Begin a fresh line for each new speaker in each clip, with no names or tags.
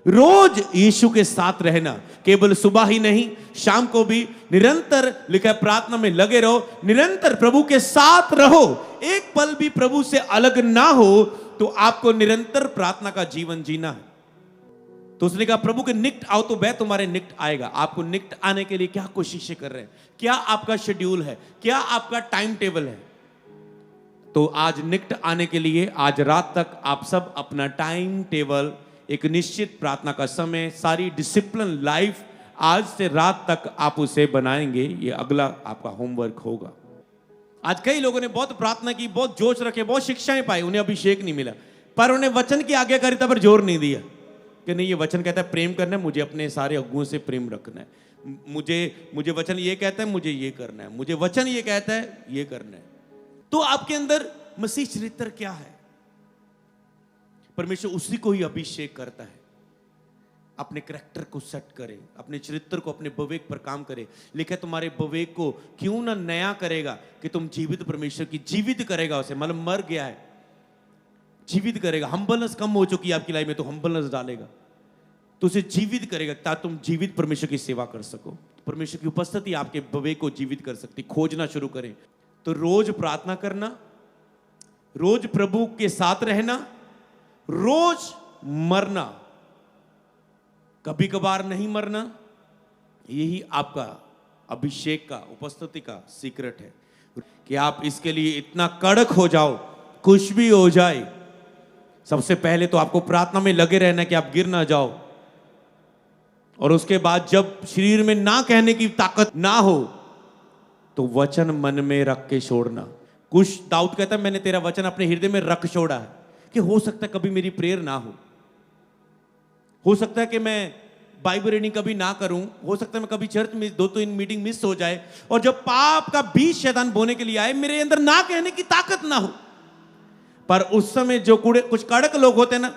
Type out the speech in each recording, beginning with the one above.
रोज यीशु के साथ रहना, केवल सुबह ही नहीं, शाम को भी निरंतर लिखा है प्रार्थना में लगे रहो, निरंतर प्रभु के साथ रहो। एक पल भी प्रभु से अलग ना हो तो आपको निरंतर प्रार्थना का जीवन जीना है। तो उसने कहा प्रभु के निकट आओ तो वह तुम्हारे निकट आएगा। आपको निकट आने के लिए क्या कोशिशें कर रहे हैं, क्या आपका शेड्यूल है, क्या आपका टाइम टेबल है? तो आज निकट आने के लिए आज रात तक आप सब अपना टाइम टेबल, एक निश्चित प्रार्थना का समय, सारी डिसिप्लिन लाइफ आज से रात तक आप उसे बनाएंगे। ये अगला आपका होमवर्क होगा। आज कई लोगों ने बहुत प्रार्थना की, बहुत जोश रखे, बहुत शिक्षाएं पाई, उन्हें अभिषेक नहीं मिला, पर उन्हें वचन की आज्ञाकारिता पर जोर नहीं दिया कि नहीं, ये वचन कहता है प्रेम करना है, मुझे अपने सारे अगुओं से प्रेम रखना है, मुझे वचन ये कहता है मुझे ये करना है, मुझे वचन ये कहता है ये करना है। तो आपके अंदर मसीह चरित्र क्या है? परमेश्वर उसी को ही अभिषेक करता है। अपने करैक्टर को सेट करे, अपने चरित्र को, अपने विवेक पर काम करे। लिखा है तुम्हारे विवेक को क्यों ना नया करेगा कि तुम जीवित परमेश्वर की, जीवित करेगा उसे, मतलब मर गया है, जीवित करेगा। हम्बलनेस कम हो चुकी है आपकी लाइफ में, तो हम्बलनेस डालेगा, तो उसे जीवित करेगा ताकि तुम जीवित परमेश्वर की सेवा कर सको। परमेश्वर की उपस्थिति आपके विवेक को जीवित कर सकती। खोजना शुरू करें। तो रोज प्रार्थना करना, रोज प्रभु के साथ रहना, रोज मरना, कभी कभार नहीं मरना, यही आपका अभिषेक का, उपस्थिति का सीक्रेट है कि आप इसके लिए इतना कड़क हो जाओ, कुछ भी हो जाए। सबसे पहले तो आपको प्रार्थना में लगे रहना कि आप गिर ना जाओ, और उसके बाद जब शरीर में ना कहने की ताकत ना हो तो वचन मन में रख के छोड़ना। कुछ दाऊद कहता है मैंने तेरा वचन अपने हृदय में रख छोड़ा है, कि हो सकता है कभी मेरी प्रेयर ना हो सकता है कि मैं बाइबल रीडिंग कभी ना करूं, हो सकता है मैं कभी चर्च में 2-3 मीटिंग मिस हो जाए, और जब पाप का बीज शैतान बोने के लिए आए मेरे अंदर ना कहने की ताकत ना हो। पर उस समय जो कुछ कड़क लोग होते हैं ना,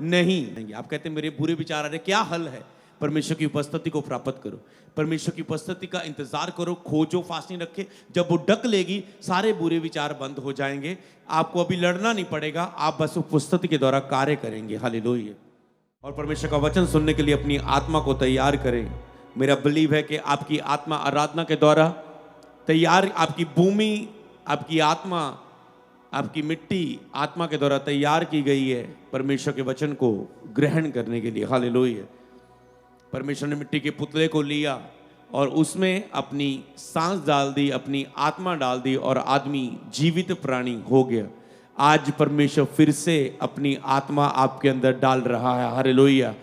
नहीं, आप कहते हैं मेरे बुरे विचार आ रहे, क्या हल है? परमेश्वर की उपस्थिति को प्राप्त करो, परमेश्वर की उपस्थिति का इंतजार करो, खोजो, फास्टिंग रखे। जब वो डक लेगी सारे बुरे विचार बंद हो जाएंगे। आपको अभी लड़ना नहीं पड़ेगा, आप बस उपस्थिति के द्वारा कार्य करेंगे। हालेलुया। और परमेश्वर का वचन सुनने के लिए अपनी आत्मा को तैयार करें। मेरा बिलीव है कि आपकी आत्मा आराधना के द्वारा तैयार, आपकी भूमि, आपकी आत्मा, आपकी मिट्टी आत्मा के द्वारा तैयार की गई है परमेश्वर के वचन को ग्रहण करने के लिए। हालेलुया। परमेश्वर ने मिट्टी के पुतले को लिया और उसमें अपनी सांस डाल दी, अपनी आत्मा डाल दी, और आदमी जीवित प्राणी हो गया। आज परमेश्वर फिर से अपनी आत्मा आपके अंदर डाल रहा है। हालेलुया।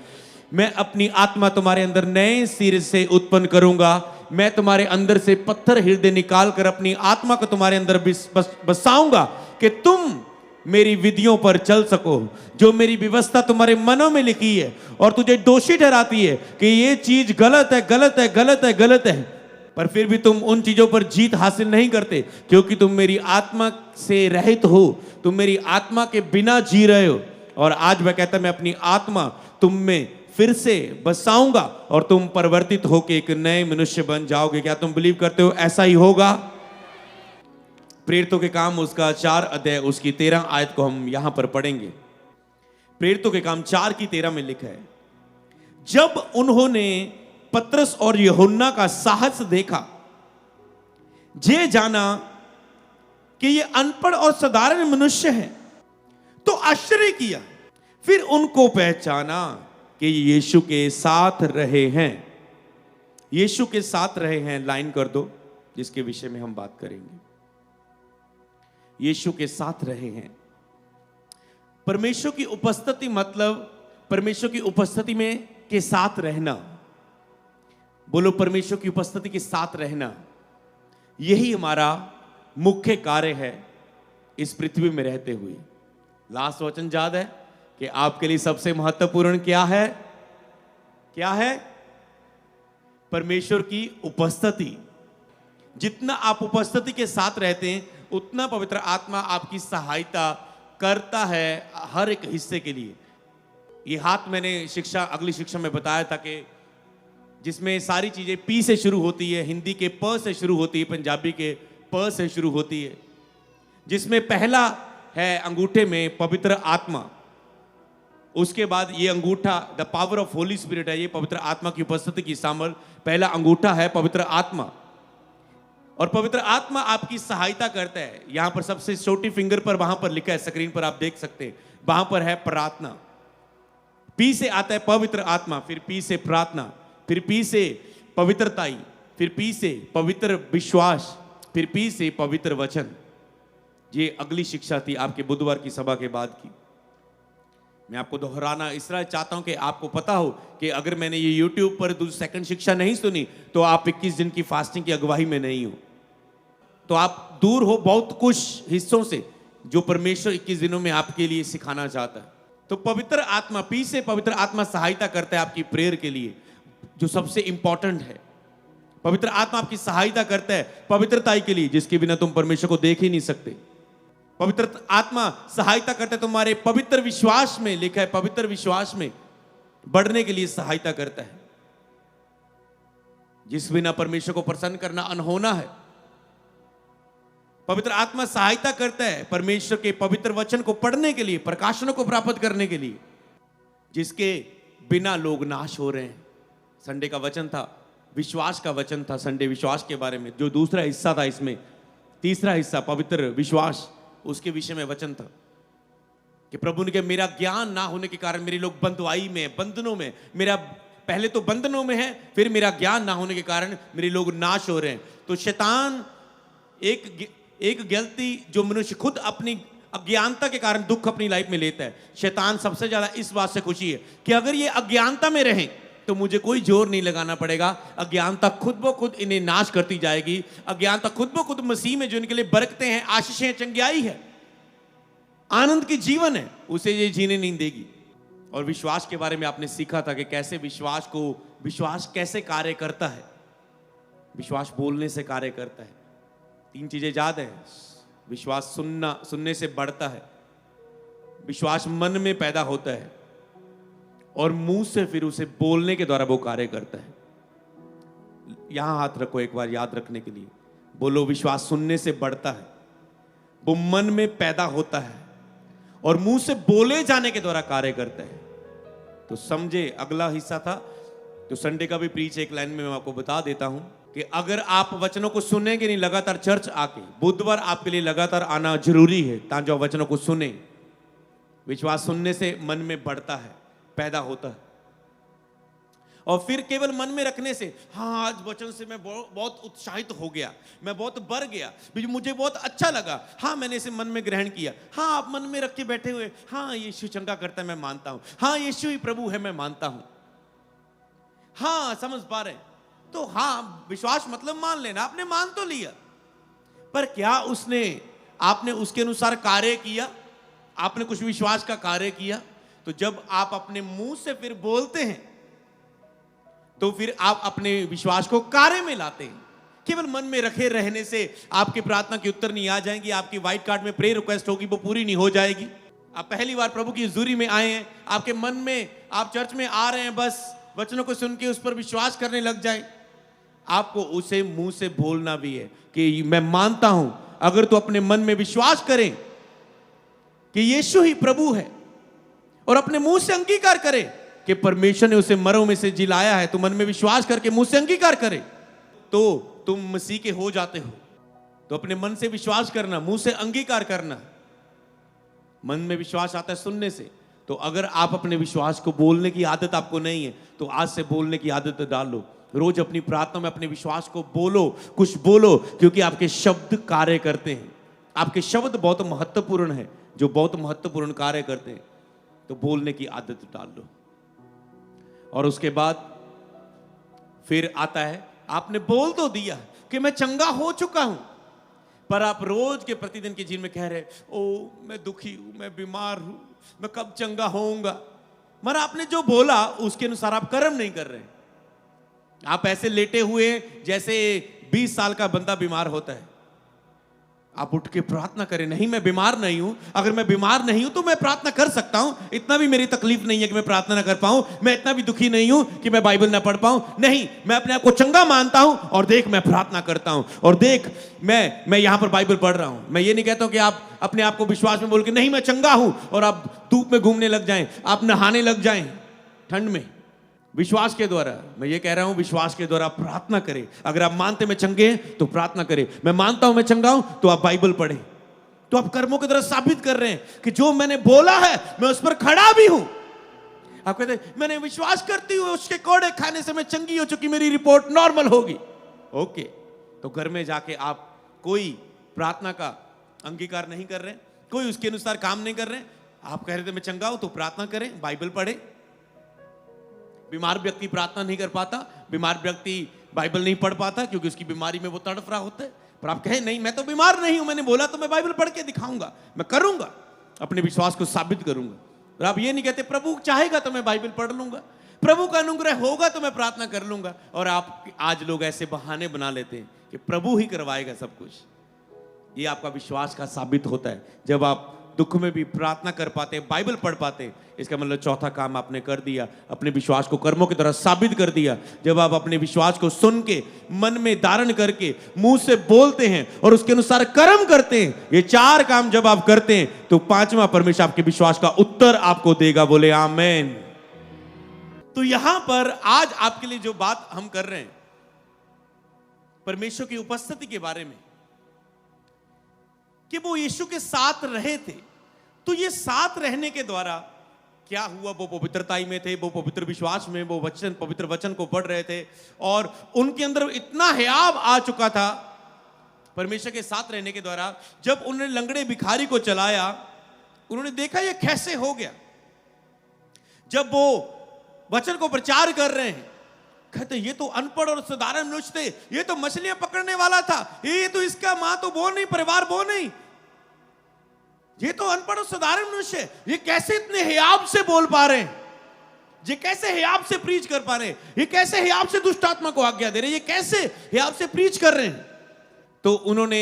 मैं अपनी आत्मा तुम्हारे अंदर नए सिरे से उत्पन्न करूंगा। मैं तुम्हारे अंदर से पत्थर हृदय निकाल कर अपनी आत्मा को तुम्हारे अंदर बसाऊंगा कि तुम मेरी विधियों पर चल सको। जो मेरी व्यवस्था तुम्हारे मनों में लिखी है और तुझे दोषी ठहराती है कि ये चीज गलत है, गलत है, गलत है, गलत है, पर फिर भी तुम उन चीजों पर जीत हासिल नहीं करते, क्योंकि तुम मेरी आत्मा से रहित हो, तुम मेरी आत्मा के बिना जी रहे हो। और आज वह कहता है मैं अपनी आत्मा तुम में फिर से बसाऊंगा और तुम परिवर्तित होकर एक नए मनुष्य बन जाओगे। क्या तुम बिलीव करते हो ऐसा ही होगा? प्रेरितों के काम उसका 4 अध्याय उसकी 13 आयत को हम यहां पर पढ़ेंगे। प्रेरितों के काम 4:13 में लिखा है, जब उन्होंने पतरस और यूहन्ना का साहस देखा, ये जाना कि ये अनपढ़ और साधारण मनुष्य हैं, तो आश्चर्य किया। फिर उनको पहचाना कि यीशु के साथ रहे हैं। यीशु के साथ रहे हैं, लाइन कर दो, जिसके विषय में हम बात करेंगे। यीशु के साथ रहे हैं। परमेश्वर की उपस्थिति मतलब परमेश्वर की उपस्थिति में के साथ रहना। बोलो, परमेश्वर की उपस्थिति के साथ रहना, यही हमारा मुख्य कार्य है इस पृथ्वी में रहते हुए। लास्ट वचन याद है कि आपके लिए सबसे महत्वपूर्ण क्या है? क्या है? परमेश्वर की उपस्थिति। जितना आप उपस्थिति के साथ रहते हैं उतना पवित्र आत्मा आपकी सहायता करता है हर एक हिस्से के लिए। ये हाथ मैंने अगली शिक्षा में बताया था कि जिसमें सारी चीजें पी से शुरू होती है, हिंदी के प से शुरू होती है, पंजाबी के प से शुरू होती है, जिसमें पहला है अंगूठे में पवित्र आत्मा, उसके बाद ये अंगूठा the power of Holi spirit है, ये पवित्र आत्मा की उपस्थिति की सामर्थ। पहला अंगूठा है पवित्र आत्मा, और पवित्र आत्मा आपकी सहायता करता है। यहां पर सबसे छोटी फिंगर पर वहां पर लिखा है, स्क्रीन पर आप देख सकते हैं, वहां पर है प्रार्थना। पी से आता है पवित्र आत्मा, फिर पी से प्रार्थना, फिर पी से पवित्रताई, फिर पी से पवित्र विश्वास, फिर पी से पवित्र वचन। ये अगली शिक्षा थी आपके बुधवार की सभा के बाद की। मैं आपको दोहराना इसलिए चाहता हूं कि आपको पता हो कि अगर मैंने ये YouTube पर सेकंड शिक्षा नहीं सुनी तो आप 21 दिन की फास्टिंग की अगुवाई में नहीं हो, तो आप दूर हो बहुत कुछ हिस्सों से जो परमेश्वर 21 दिनों में आपके लिए सिखाना चाहता है। तो पवित्र आत्मा, पी से पवित्र आत्मा सहायता करता है आपकी प्रेयर के लिए, जो सबसे इंपॉर्टेंट है। पवित्र आत्मा आपकी सहायता करता है पवित्रताई के लिए, जिसके बिना तुम परमेश्वर को देख ही नहीं सकते। पवित्र आत्मा सहायता करता है तुम्हारे पवित्र विश्वास में, लिखा है पवित्र विश्वास में बढ़ने के लिए सहायता करता है, जिस बिना परमेश्वर को प्रसन्न करना अनहोना है। पवित्र आत्मा सहायता करता है परमेश्वर के पवित्र वचन को पढ़ने के लिए, प्रकाशनों को प्राप्त करने के लिए, जिसके बिना लोग नाश हो रहे हैं। संडे का वचन था, विश्वास का वचन था संडे, विश्वास के बारे में। जो दूसरा हिस्सा था इसमें, तीसरा हिस्सा पवित्र विश्वास, उसके विषय में वचन था कि प्रभु ने कहा मेरा ज्ञान ना होने के कारण मेरे लोग बंधुआई में, बंधनों में, मेरा पहले तो बंधनों में है, फिर मेरा ज्ञान ना होने के कारण मेरे लोग नाश हो रहे हैं। तो शैतान एक गलती जो मनुष्य खुद अपनी अज्ञानता के कारण दुख अपनी लाइफ में लेता है, शैतान सबसे ज्यादा इस बात से खुशी है कि अगर ये अज्ञानता में रहें तो मुझे कोई जोर नहीं लगाना पड़ेगा, अज्ञानता खुद ब खुद इन्हें नाश करती जाएगी। अज्ञानता खुद ब खुद मसीह में जो इनके लिए बरकतें हैं, आशीषें, चंगाई है, आनंद की जीवन है, उसे ये जीने नहीं देगी। और विश्वास के बारे में आपने सीखा था कि कैसे विश्वास कैसे कार्य करता है। विश्वास बोलने से कार्य करता है। 3 चीजें याद है। विश्वास सुनने से बढ़ता है, विश्वास मन में पैदा होता है, और मुंह से फिर उसे बोलने के द्वारा वो कार्य करता है। यहां हाथ रखो एक बार याद रखने के लिए, बोलो विश्वास सुनने से बढ़ता है, वो मन में पैदा होता है, और मुंह से बोले जाने के द्वारा कार्य करता है। तो समझे, अगला हिस्सा था तो संडे का भी प्रीच एक लाइन में मैं आपको बता देता हूं कि अगर आप वचनों को सुनेंगे नहीं लगातार चर्च आके, बुधवार आपके लिए लगातार आना जरूरी है ताकि आप वचनों को सुने। विश्वास सुनने से मन में बढ़ता है, पैदा होता है, और फिर केवल मन में रखने से, हाँ आज वचन से मैं बहुत उत्साहित हो गया, मैं बहुत बढ़ गया, मुझे बहुत अच्छा लगा, हाँ मैंने इसे मन में ग्रहण किया। हाँ आप मन में रख के बैठे हुए, हाँ यीशु चंगा करता है मैं मानता हूं, हाँ यीशु ही प्रभु है मैं मानता हूं, हाँ समझ पा रहे। तो हाँ विश्वास मतलब मान लेना, आपने मान तो लिया, पर क्या आपने उसके अनुसार कार्य किया? आपने कुछ विश्वास का कार्य किया? तो जब आप अपने मुंह से फिर बोलते हैं तो फिर आप अपने विश्वास को कार्य में लाते हैं। केवल मन में रखे रहने से आपकी प्रार्थना की उत्तर नहीं आ जाएंगी, आपकी व्हाइट कार्ड में प्रेयर रिक्वेस्ट होगी वो पूरी नहीं हो जाएगी। आप पहली बार प्रभु की हजूरी में आए हैं, आपके मन में आप चर्च में आ रहे हैं, बस वचनों को सुन के उस पर विश्वास करने लग जाए। आपको उसे मुंह से बोलना भी है कि मैं मानता हूं। अगर तो अपने मन में विश्वास करें कि यीशु ही प्रभु है और अपने मुंह से अंगीकार करें कि परमेश्वर ने उसे मरों में से जिलाया है, तो मन में विश्वास करके मुंह से अंगीकार करें तो तुम मसीह के हो जाते हो। तो अपने मन से विश्वास करना, मुंह से अंगीकार करना। मन में विश्वास आता है सुनने से। तो अगर आप अपने विश्वास को बोलने की आदत आपको नहीं है तो आज से बोलने की आदत डाल लो। रोज अपनी प्रार्थना में अपने विश्वास को बोलो, कुछ बोलो, क्योंकि आपके शब्द कार्य करते हैं। आपके शब्द बहुत महत्वपूर्ण है, जो बहुत महत्वपूर्ण कार्य करते हैं। तो बोलने की आदत डाल लो। और उसके बाद फिर आता है, आपने बोल तो दिया कि मैं चंगा हो चुका हूं, पर आप रोज के प्रतिदिन के जीवन में कह रहे, ओ मैं दुखी हूं, मैं बीमार हूं, मैं कब चंगा होऊंगा। मगर आपने जो बोला उसके अनुसार आप कर्म नहीं कर रहे। आप ऐसे लेटे हुए जैसे 20 साल का बंदा बीमार होता है। आप उठ के प्रार्थना करें। नहीं, मैं बीमार नहीं हूं। अगर मैं बीमार नहीं हूं तो मैं प्रार्थना कर सकता हूं। इतना भी मेरी तकलीफ नहीं है कि मैं प्रार्थना ना कर पाऊं। मैं इतना भी दुखी नहीं हूं कि मैं बाइबल ना पढ़ पाऊं। नहीं, मैं अपने आप को चंगा मानता हूं और देख मैं प्रार्थना करता हूं और देख मैं यहां पर बाइबल पढ़ रहा हूं। मैं ये नहीं कहता हूं कि आप अपने आप को विश्वास में बोल के नहीं मैं चंगा हूं और आप धूप में घूमने लग जाएं, आप नहाने लग जाएं ठंड में। विश्वास के द्वारा, मैं ये कह रहा हूं, विश्वास के द्वारा प्रार्थना करें। अगर आप मानते मैं चंगे हैं तो प्रार्थना करें। मैं मानता हूं मैं चंगा हूं तो आप बाइबल पढ़ें। तो आप कर्मों की तरह साबित कर रहे हैं कि जो मैंने बोला है मैं उस पर खड़ा भी हूं। आप कहते हैं मैंने विश्वास करती हूं उसके कोड़े खाने से मैं चंगी हो चुकी, मेरी रिपोर्ट नॉर्मल होगी। ओके, तो घर में जाके आप कोई प्रार्थना का अंगीकार नहीं कर रहे, कोई उसके अनुसार काम नहीं कर रहे। आप कह रहे थे मैं चंगा हूं तो प्रार्थना करें, बाइबल पढ़ें। बीमार व्यक्ति प्रार्थना नहीं कर पाता, बीमार व्यक्ति बाइबल नहीं पढ़ पाता क्योंकि उसकी बीमारी में वो तड़फ रहा होता है। पर आप कहें नहीं मैं तो बीमार नहीं हूं, मैंने बोला तो मैं बाइबल पढ़ के दिखाऊंगा, मैं करूंगा, अपने विश्वास को साबित करूंगा। और आप ये नहीं कहते प्रभु चाहेगा तो मैं बाइबल पढ़ लूंगा, प्रभु का अनुग्रह होगा तो मैं प्रार्थना कर लूंगा। और आप आज लोग ऐसे बहाने बना लेते हैं कि प्रभु ही करवाएगा सब कुछ। ये आपका विश्वास का साबित होता है जब आप दुख में भी प्रार्थना कर पाते हैं, बाइबल पढ़ पाते हैं। इसका मतलब चौथा काम आपने कर दिया, अपने विश्वास को कर्मों की तरह साबित कर दिया। जब आप अपने विश्वास को सुन के मन में धारण करके मुंह से बोलते हैं और उसके अनुसार कर्म करते हैं, ये चार काम जब आप करते हैं तो पांचवा परमेश्वर आपके विश्वास का उत्तर आपको देगा। बोले आमेन। तो यहां पर आज आपके लिए जो बात हम कर रहे हैं परमेश्वर की उपस्थिति के बारे में, कि वो यीशु के साथ रहे थे। तो ये साथ रहने के द्वारा क्या हुआ, वो पवित्रताई में थे, वो पवित्र विश्वास में, वो वचन, पवित्र वचन को पढ़ रहे थे और उनके अंदर इतना हियाव आ चुका था परमेश्वर के साथ रहने के द्वारा। जब उन्होंने लंगड़े भिखारी को चलाया, उन्होंने देखा ये कैसे हो गया। जब वो वचन को प्रचार कर रहे हैं, कहते ये तो अनपढ़ और साधारण मनुष्य थे, ये तो मछलियां पकड़ने वाला था, ये तो इसका मां तो वो नहीं, परिवार वो नहीं, ये तो अनपढ़ और साधारण मनुष्य है, ये कैसे इतने हियाव से बोल पा रहे हैं, ये कैसे हियाव से प्रीच कर पा रहे हैं, ये कैसे हियाव से दुष्ट आत्मा को आज्ञा दे रहे हैं, ये कैसे हियाव से प्रीच कर रहे हैं। तो उन्होंने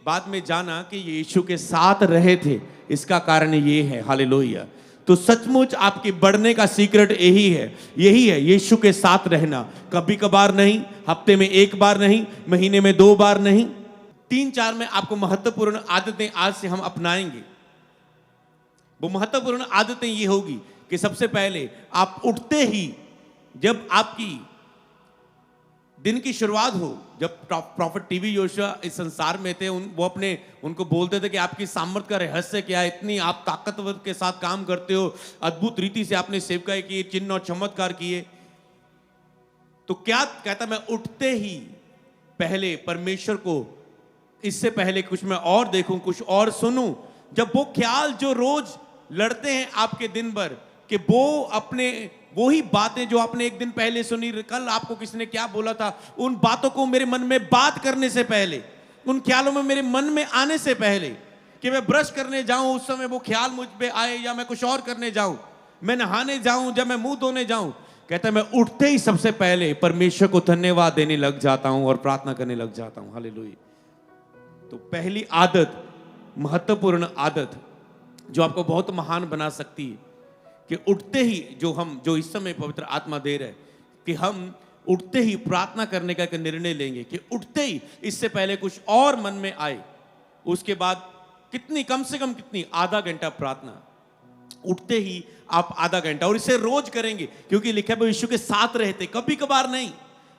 बाद में जाना कि ये यीशु के साथ रहे थे, इसका कारण ये है। हालेलुया। तो सचमुच आपके बढ़ने का सीक्रेट यही है यीशु के साथ रहना। कभी कभार नहीं, हफ्ते में एक बार नहीं, महीने में 2 बार नहीं, 3-4 में आपको महत्वपूर्ण आदतें आज से हम अपनाएंगे। वो महत्वपूर्ण आदतें ये होगी कि सबसे पहले आप उठते ही, जब आपकी दिन की शुरुआत हो, जब प्रॉफेट टीवी योशुआ इस संसार में थे, वो उनको बोलते थे कि आपकी सामर्थ का रहस्य क्या है, इतनी आप ताकतवर के साथ काम करते हो, अद्भुत रीति से आपने सेवकाई की, चिन्ह और चमत्कार किए। तो क्या कहता, मैं उठते ही पहले परमेश्वर को, इससे पहले कुछ मैं और देखूं, कुछ और सुनूं। जब वो ख्याल जो रोज लड़ते हैं आपके दिन भर, कि वो अपने वही बातें जो आपने एक दिन पहले सुनी, कल आपको किसी ने क्या बोला था, उन बातों को मेरे मन में बात करने से पहले, उन ख्यालों में मेरे मन में आने से पहले, कि मैं ब्रश करने जाऊं उस समय वो ख्याल मुझ पे आए, या मैं कुछ और करने जाऊं, मैं नहाने जाऊं, जब मैं मुंह धोने जाऊं, कहता है मैं उठते ही सबसे पहले परमेश्वर को धन्यवाद देने लग जाता हूं और प्रार्थना करने लग जाता हूं। हालेलुया। तो पहली आदत, महत्वपूर्ण आदत जो आपको बहुत महान बना सकती है, कि उठते ही जो इस समय पवित्र आत्मा दे रहे, कि हम उठते ही प्रार्थना करने का एक निर्णय लेंगे, कि उठते ही, इससे पहले कुछ और मन में आए, उसके बाद कितनी, कम से कम कितनी, आधा घंटा प्रार्थना, उठते ही आप आधा घंटा, और इसे रोज करेंगे, क्योंकि लिखा है वो यीशु के साथ रहते, कभी कभार नहीं,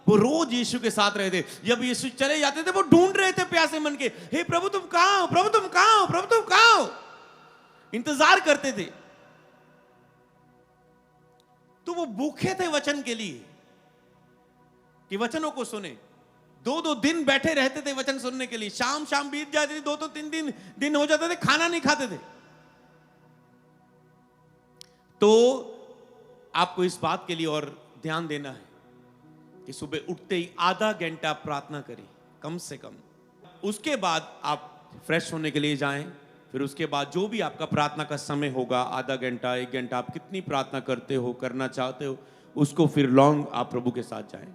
वो रोज यीशु के साथ रहते। जब यीशु चले जाते थे, वो ढूंढ रहे थे प्यासे मन के, हे प्रभु तुम कहां हो, प्रभु तुम कहां हो, प्रभु तुम कहां हो, इंतजार करते थे। तो वो भूखे थे वचन के लिए, कि वचनों को सुने। 2-2 दिन बैठे रहते थे वचन सुनने के लिए, शाम शाम बीत जाती थी, 2-3 दिन हो जाते थे, खाना नहीं खाते थे। तो आपको इस बात के लिए और ध्यान देना है कि सुबह उठते ही आधा घंटा प्रार्थना करें कम से कम। उसके बाद आप फ्रेश होने के लिए जाएं, फिर उसके बाद जो भी आपका प्रार्थना का समय होगा, आधा घंटा, 1 घंटा, आप कितनी प्रार्थना करते हो, करना चाहते हो, उसको फिर लॉन्ग आप प्रभु के साथ जाएं।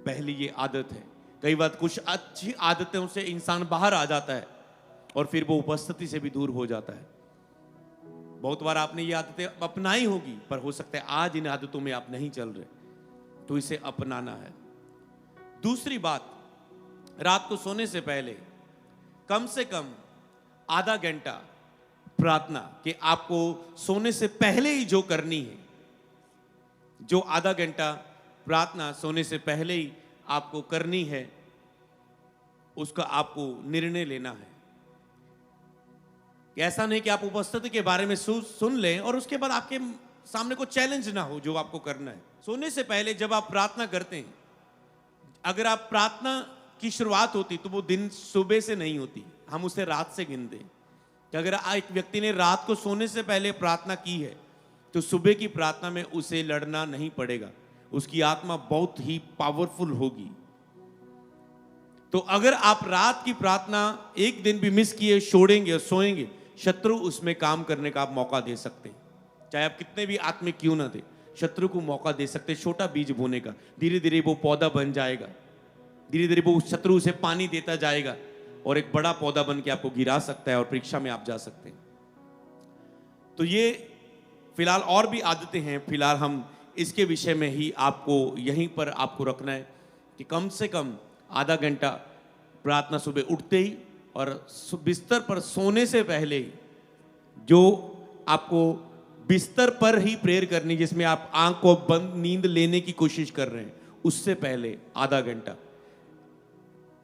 पहली ये आदत है कई बार कुछ अच्छी आदतों से इंसान बाहर आ जाता है और फिर वो उपस्थिति से भी दूर हो जाता है। बहुत बार आपने ये आदतें अपनाई होगी, पर हो सकता है आज इन आदतों में आप नहीं चल रहे, तो इसे अपनाना है। दूसरी बात, रात को सोने से पहले कम से कम आधा घंटा प्रार्थना, कि आपको सोने से पहले ही जो करनी है, जो आधा घंटा प्रार्थना सोने से पहले ही आपको करनी है, उसका आपको निर्णय लेना है। ऐसा नहीं कि आप उपस्थिति के बारे में सुन लें और उसके बाद आपके सामने कोई चैलेंज ना हो जो आपको करना है। सोने से पहले जब आप प्रार्थना करते हैं, अगर आप प्रार्थना की शुरुआत होती तो वो दिन सुबह से नहीं होती, हम उसे रात से गिनते हैं। कि अगर एक व्यक्ति ने रात को सोने से पहले प्रार्थना की है तो सुबह की प्रार्थना में उसे लड़ना नहीं पड़ेगा, उसकी आत्मा बहुत ही पावरफुल होगी। तो अगर आप रात की प्रार्थना एक दिन भी मिस किए, छोड़ेंगे और सोएंगे, शत्रु उसमें काम करने का आप मौका दे सकते हैं। चाहे आप कितने भी आत्मिक क्यों ना दे, शत्रु को मौका दे सकते हैं छोटा बीज बोने का। धीरे धीरे वो पौधा बन जाएगा, धीरे धीरे वो शत्रु उसे पानी देता जाएगा और एक बड़ा पौधा बन के आपको गिरा सकता है और परीक्षा में आप जा सकते हैं। तो ये फिलहाल और भी आदतें हैं, फिलहाल हम इसके विषय में ही आपको यहीं पर आपको रखना है कि कम से कम आधा घंटा प्रार्थना सुबह उठते ही और बिस्तर पर सोने से पहले ही, जो आपको बिस्तर पर ही प्रेयर करनी, जिसमें आप आंख को बंद नींद लेने की कोशिश कर रहे हैं, उससे पहले आधा घंटा,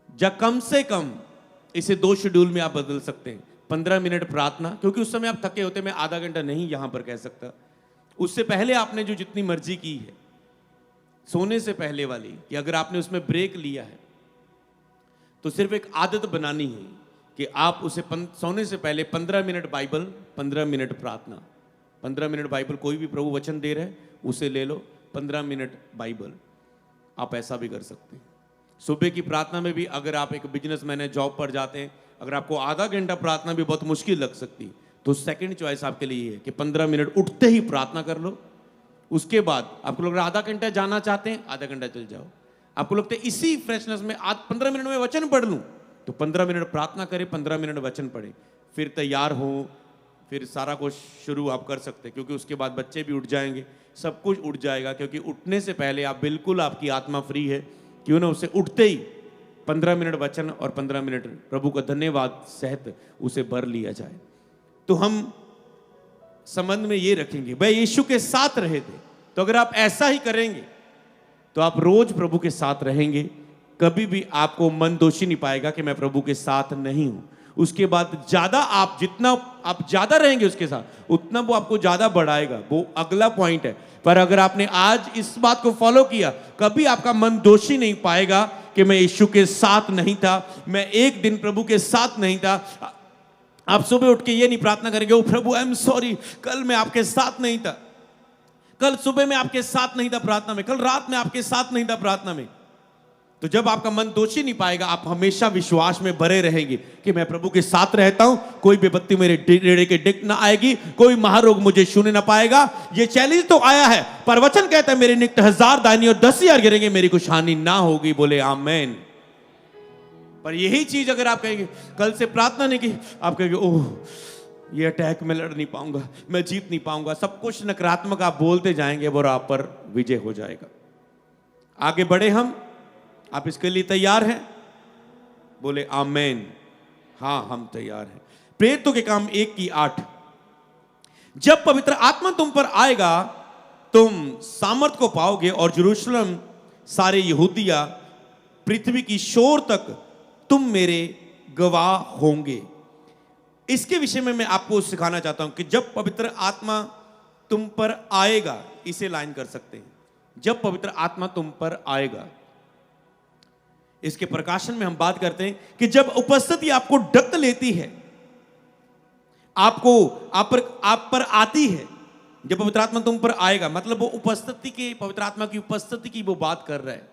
या कम से कम इसे 2 शेड्यूल में आप बदल सकते हैं। 15 मिनट प्रार्थना, क्योंकि उस समय आप थके होते, मैं आधा घंटा नहीं यहां पर कह सकता। उससे पहले आपने जो जितनी मर्जी की है, सोने से पहले वाली, कि अगर आपने उसमें ब्रेक लिया है तो सिर्फ एक आदत बनानी है कि आप उसे सोने से पहले 15 मिनट बाइबल, 15 मिनट प्रार्थना। 15 मिनट बाइबल, कोई भी प्रभु वचन दे रहे हैं उसे ले लो, 15 मिनट बाइबल। आप ऐसा भी कर सकते हैं। सुबह की प्रार्थना में भी, अगर आप एक बिजनेसमैन है, जॉब पर जाते हैं, अगर आपको आधा घंटा प्रार्थना भी बहुत मुश्किल लग सकती है, तो सेकंड चॉइस आपके लिए है कि 15 मिनट उठते ही प्रार्थना कर लो। उसके बाद आपको लग रहा है आधा घंटा जाना चाहते हैं, आधा घंटा चल जाओ। आपको लगता है इसी फ्रेशनेस में आज 15 मिनट में वचन पढ़ लूं, तो 15 मिनट प्रार्थना करें, 15 मिनट वचन पढ़े, फिर तैयार हो, फिर सारा कुछ शुरू आप कर सकते हैं। क्योंकि उसके बाद बच्चे भी उठ जाएंगे, सब कुछ उठ जाएगा। क्योंकि उठने से पहले आप बिल्कुल, आपकी आत्मा फ्री है, क्यों ना उसे उठते ही 15 मिनट वचन और 15 मिनट प्रभु का धन्यवाद सहित उसे भर लिया जाए। तो हम संबंध में ये रखेंगे, वह यीशु के साथ रहे थे, तो अगर आप ऐसा ही करेंगे तो आप रोज प्रभु के साथ रहेंगे। कभी भी आपको मन दोषी नहीं पाएगा कि मैं प्रभु के साथ नहीं हूं। उसके बाद ज्यादा आप, जितना आप ज्यादा रहेंगे उसके साथ, उतना वो आपको ज्यादा बढ़ाएगा। वो अगला पॉइंट है। पर अगर आपने आज इस बात को फॉलो किया, कभी आपका मन दोषी नहीं पाएगा कि मैं यीशु के साथ नहीं था, मैं एक दिन प्रभु के साथ नहीं था। आप सुबह उठ के ये नहीं प्रार्थना करेंगे, ओ प्रभु आई एम सॉरी, कल मैं आपके साथ नहीं था, कल सुबह में आपके साथ नहीं था प्रार्थना में, कल रात में आपके साथ नहीं था प्रार्थना में। तो जब आपका मन दोषी नहीं पाएगा, आप हमेशा विश्वास में भरे रहेंगे कि मैं प्रभु के साथ रहता हूं, कोई विपत्ति मेरे डेरे के डिग ना आएगी, कोई महारोग मुझे छूने ना पाएगा। ये चैलेंज तो आया है, पर वचन कहता है मेरे निकट 1000 दाहिनी और 10,000 गिरेंगे, मेरी कुछ हानि ना होगी। बोले आमेन। पर यही चीज अगर आप कहेंगे कल से प्रार्थना नहीं की, आप कहेंगे ओह ये अटैक में लड़ नहीं पाऊंगा, मैं जीत नहीं पाऊंगा, सब कुछ नकारात्मक आप बोलते जाएंगे और आप पर विजय हो जाएगा। आगे बढ़े हम, आप इसके लिए तैयार हैं? बोले आमेन। हाँ हम तैयार हैं। प्रेरितों के काम 1:8, जब पवित्र आत्मा तुम पर आएगा तुम सामर्थ को पाओगे और यरूशलेम, सारे यहूदिया, पृथ्वी की शोर तक तुम मेरे गवाह होंगे। इसके विषय में मैं आपको सिखाना चाहता हूं कि जब पवित्र आत्मा तुम पर आएगा, इसे लाइन कर सकते हैं, जब पवित्र आत्मा तुम पर आएगा। इसके प्रकाशन में हम बात करते हैं कि जब उपस्थिति आपको ढक लेती है, आप पर आती है, जब पवित्र आत्मा तुम पर आएगा, मतलब वो उपस्थिति की, पवित्र आत्मा की उपस्थिति की वो बात कर रहा है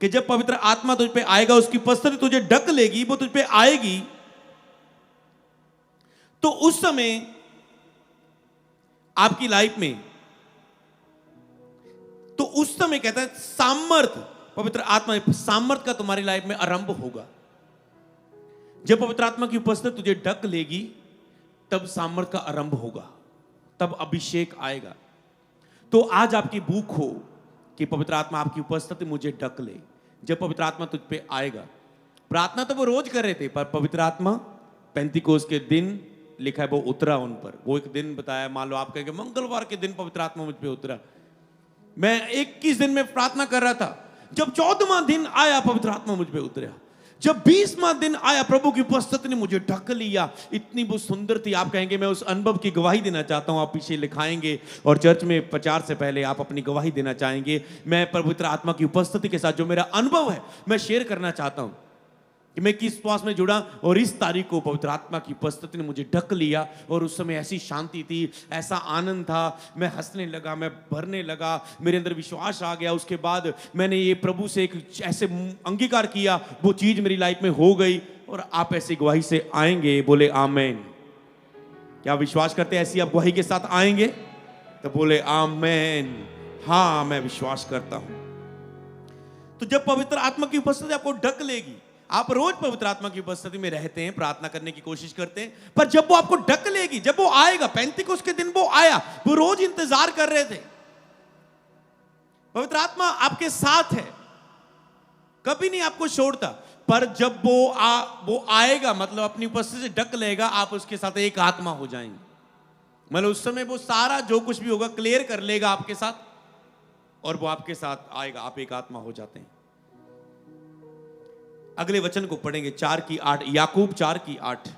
कि जब पवित्र आत्मा तुझ पे आएगा, उसकी उपस्थिति तुझे ढक लेगी, वो तुझ पे आएगी, तो उस समय आपकी लाइफ में, तो उस समय कहता है सामर्थ, पवित्र आत्मा सामर्थ का तुम्हारी लाइफ में आरंभ होगा। जब पवित्र आत्मा की उपस्थिति तुझे ढक लेगी, तब सामर्थ का आरंभ होगा, तब अभिषेक आएगा। तो आज आपकी भूख हो कि पवित्र आत्मा आपकी उपस्थिति मुझे ढक ले। जब पवित्र आत्मा तुझ पे आएगा, प्रार्थना तो वो रोज कर रहे थे, पर पवित्र आत्मा पेंतिकोस के दिन लिखा है वो उतरा उन पर। वो एक दिन बताया, मान लो आप कहेंगे मंगलवार के दिन पवित्र आत्मा मुझ पे उतरा। मैं 21 दिन में प्रार्थना कर रहा था, जब 14वां दिन आया पवित्र आत्मा मुझ पे उतरा। जब 20वां दिन आया, प्रभु की उपस्थिति ने मुझे ढक लिया। इतनी वो सुंदर थी, आप कहेंगे मैं उस अनुभव की गवाही देना चाहता हूं। आप पीछे लिखाएंगे और चर्च में प्रचार से पहले आप अपनी गवाही देना चाहेंगे। मैं पवित्र आत्मा की उपस्थिति के साथ जो मेरा अनुभव है मैं शेयर करना चाहता हूं कि मैं किस विश्वास में जुड़ा। और इस तारीख को पवित्र आत्मा की उपस्थिति ने मुझे ढक लिया और उस समय ऐसी शांति थी, ऐसा आनंद था, मैं हंसने लगा, मैं भरने लगा, मेरे अंदर विश्वास आ गया। उसके बाद मैंने ये प्रभु से एक ऐसे अंगीकार किया, वो चीज मेरी लाइफ में हो गई। और आप ऐसी गवाही से आएंगे, बोले आमेन। क्या विश्वास करते हैं ऐसी आप गवाही के साथ आएंगे? तो बोले आमेन। हाँ, मैं विश्वास करता हूं। तो जब पवित्र आत्मा की उपस्थिति आपको ढक लेगी, आप रोज पवित्र आत्मा की उपस्थिति में रहते हैं, प्रार्थना करने की कोशिश करते हैं, पर जब वो आपको ढक लेगी, जब वो आएगा, पेंतिकोस के दिन वो आया, वो रोज इंतजार कर रहे थे। पवित्र आत्मा आपके साथ है, कभी नहीं आपको छोड़ता। पर जब वो आएगा, मतलब अपनी उपस्थिति से ढक लेगा, आप उसके साथ एक आत्मा हो जाएंगे। मतलब उस समय वो सारा जो कुछ भी होगा क्लियर कर लेगा आपके साथ, और वो आपके साथ आएगा, आप एक आत्मा हो जाते हैं। अगले वचन को पढ़ेंगे, 4:8, याकूब 4:8।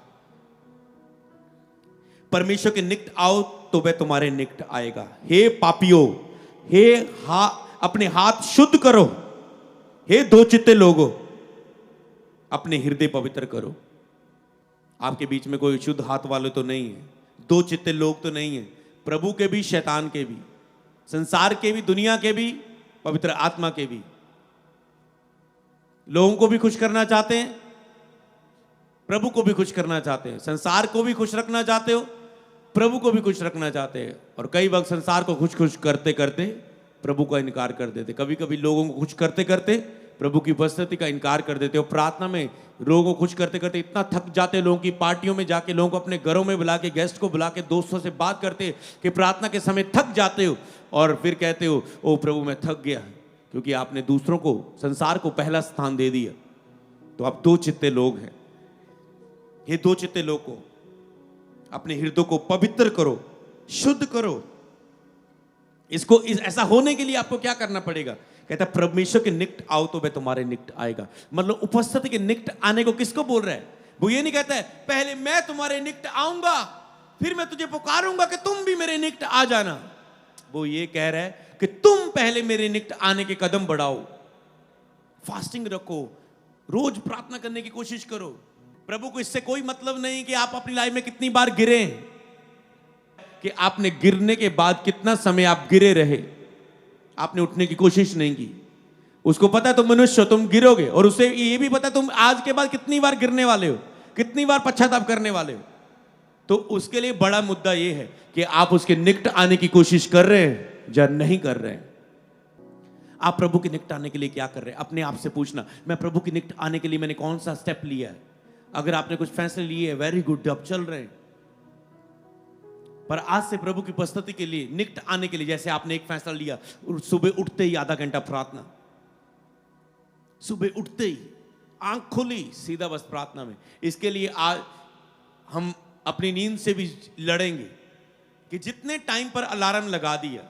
परमेश्वर के निकट आओ तो वह तुम्हारे निकट आएगा। हे पापियों, अपने हाथ शुद्ध करो। हे दो चित्ते लोगों, अपने हृदय पवित्र करो। आपके बीच में कोई शुद्ध हाथ वाले तो नहीं है, दो चित्ते लोग तो नहीं है। प्रभु के भी, शैतान के भी, संसार के भी, दुनिया के भी, पवित्र आत्मा के भी। लोगों को भी खुश करना चाहते हैं, प्रभु को भी खुश करना चाहते हैं, संसार को भी खुश रखना चाहते हो, प्रभु को भी खुश रखना चाहते हैं। और कई वक्त संसार को खुश करते करते प्रभु का इनकार कर देते। कभी कभी लोगों को खुश करते करते प्रभु की उपस्थिति का इनकार कर देते हो। प्रार्थना में लोगों को खुश करते करते इतना थक जाते, लोगों की पार्टियों में जाके, लोगों को अपने घरों में बुला के, गेस्ट को बुला के, दोस्तों से बात करते कि प्रार्थना के समय थक जाते हो, और फिर कहते हो ओ प्रभु मैं थक गया, क्योंकि आपने दूसरों को, संसार को पहला स्थान दे दिया। तो आप दो चित्ते लोग हैं। ये दो चित्ते लोग को अपने हृदय को पवित्र करो, शुद्ध करो। इसको ऐसा होने के लिए आपको क्या करना पड़ेगा? कहता है परमेश्वर के निकट आओ तो वह तुम्हारे निकट आएगा। मतलब उपस्थिति के निकट आने को किसको बोल रहा है? वो ये नहीं कहता है पहले मैं तुम्हारे निकट आऊंगा, फिर मैं तुझे पुकारूंगा कि तुम भी मेरे निकट आ जाना। वो ये कह रहा है कि तुम पहले मेरे निकट आने के कदम बढ़ाओ, फास्टिंग रखो, रोज प्रार्थना करने की कोशिश करो। प्रभु को इससे कोई मतलब नहीं कि आप अपनी लाइफ में कितनी बार गिरे, कि आपने गिरने के बाद कितना समय आप गिरे रहे, आपने उठने की कोशिश नहीं की। उसको पता है तुम मनुष्य हो, तुम गिरोगे, और उसे ये भी पता है तुम आज के बाद कितनी बार गिरने वाले हो, कितनी बार पश्चाताप करने वाले हो। तो उसके लिए बड़ा मुद्दा ये है कि आप उसके निकट आने की कोशिश कर रहे हैं या नहीं कर रहे हैं। आप प्रभु के निकट आने के लिए क्या कर रहे हैं? अपने आप से पूछना, मैं प्रभु के निकट आने के लिए मैंने कौन सा स्टेप लिया है? अगर आपने कुछ फैसले लिए है, वेरी गुड, आप चल रहे हैं। पर आज से प्रभु की उपस्थिति के लिए, निकट आने के लिए, जैसे आपने एक फैसला लिया, सुबह उठते ही आधा घंटा प्रार्थना, सुबह उठते ही आंख खुली सीधा बस प्रार्थना में। इसके लिए आज हम अपनी नींद से भी लड़ेंगे कि जितने टाइम पर अलार्म लगा दिया,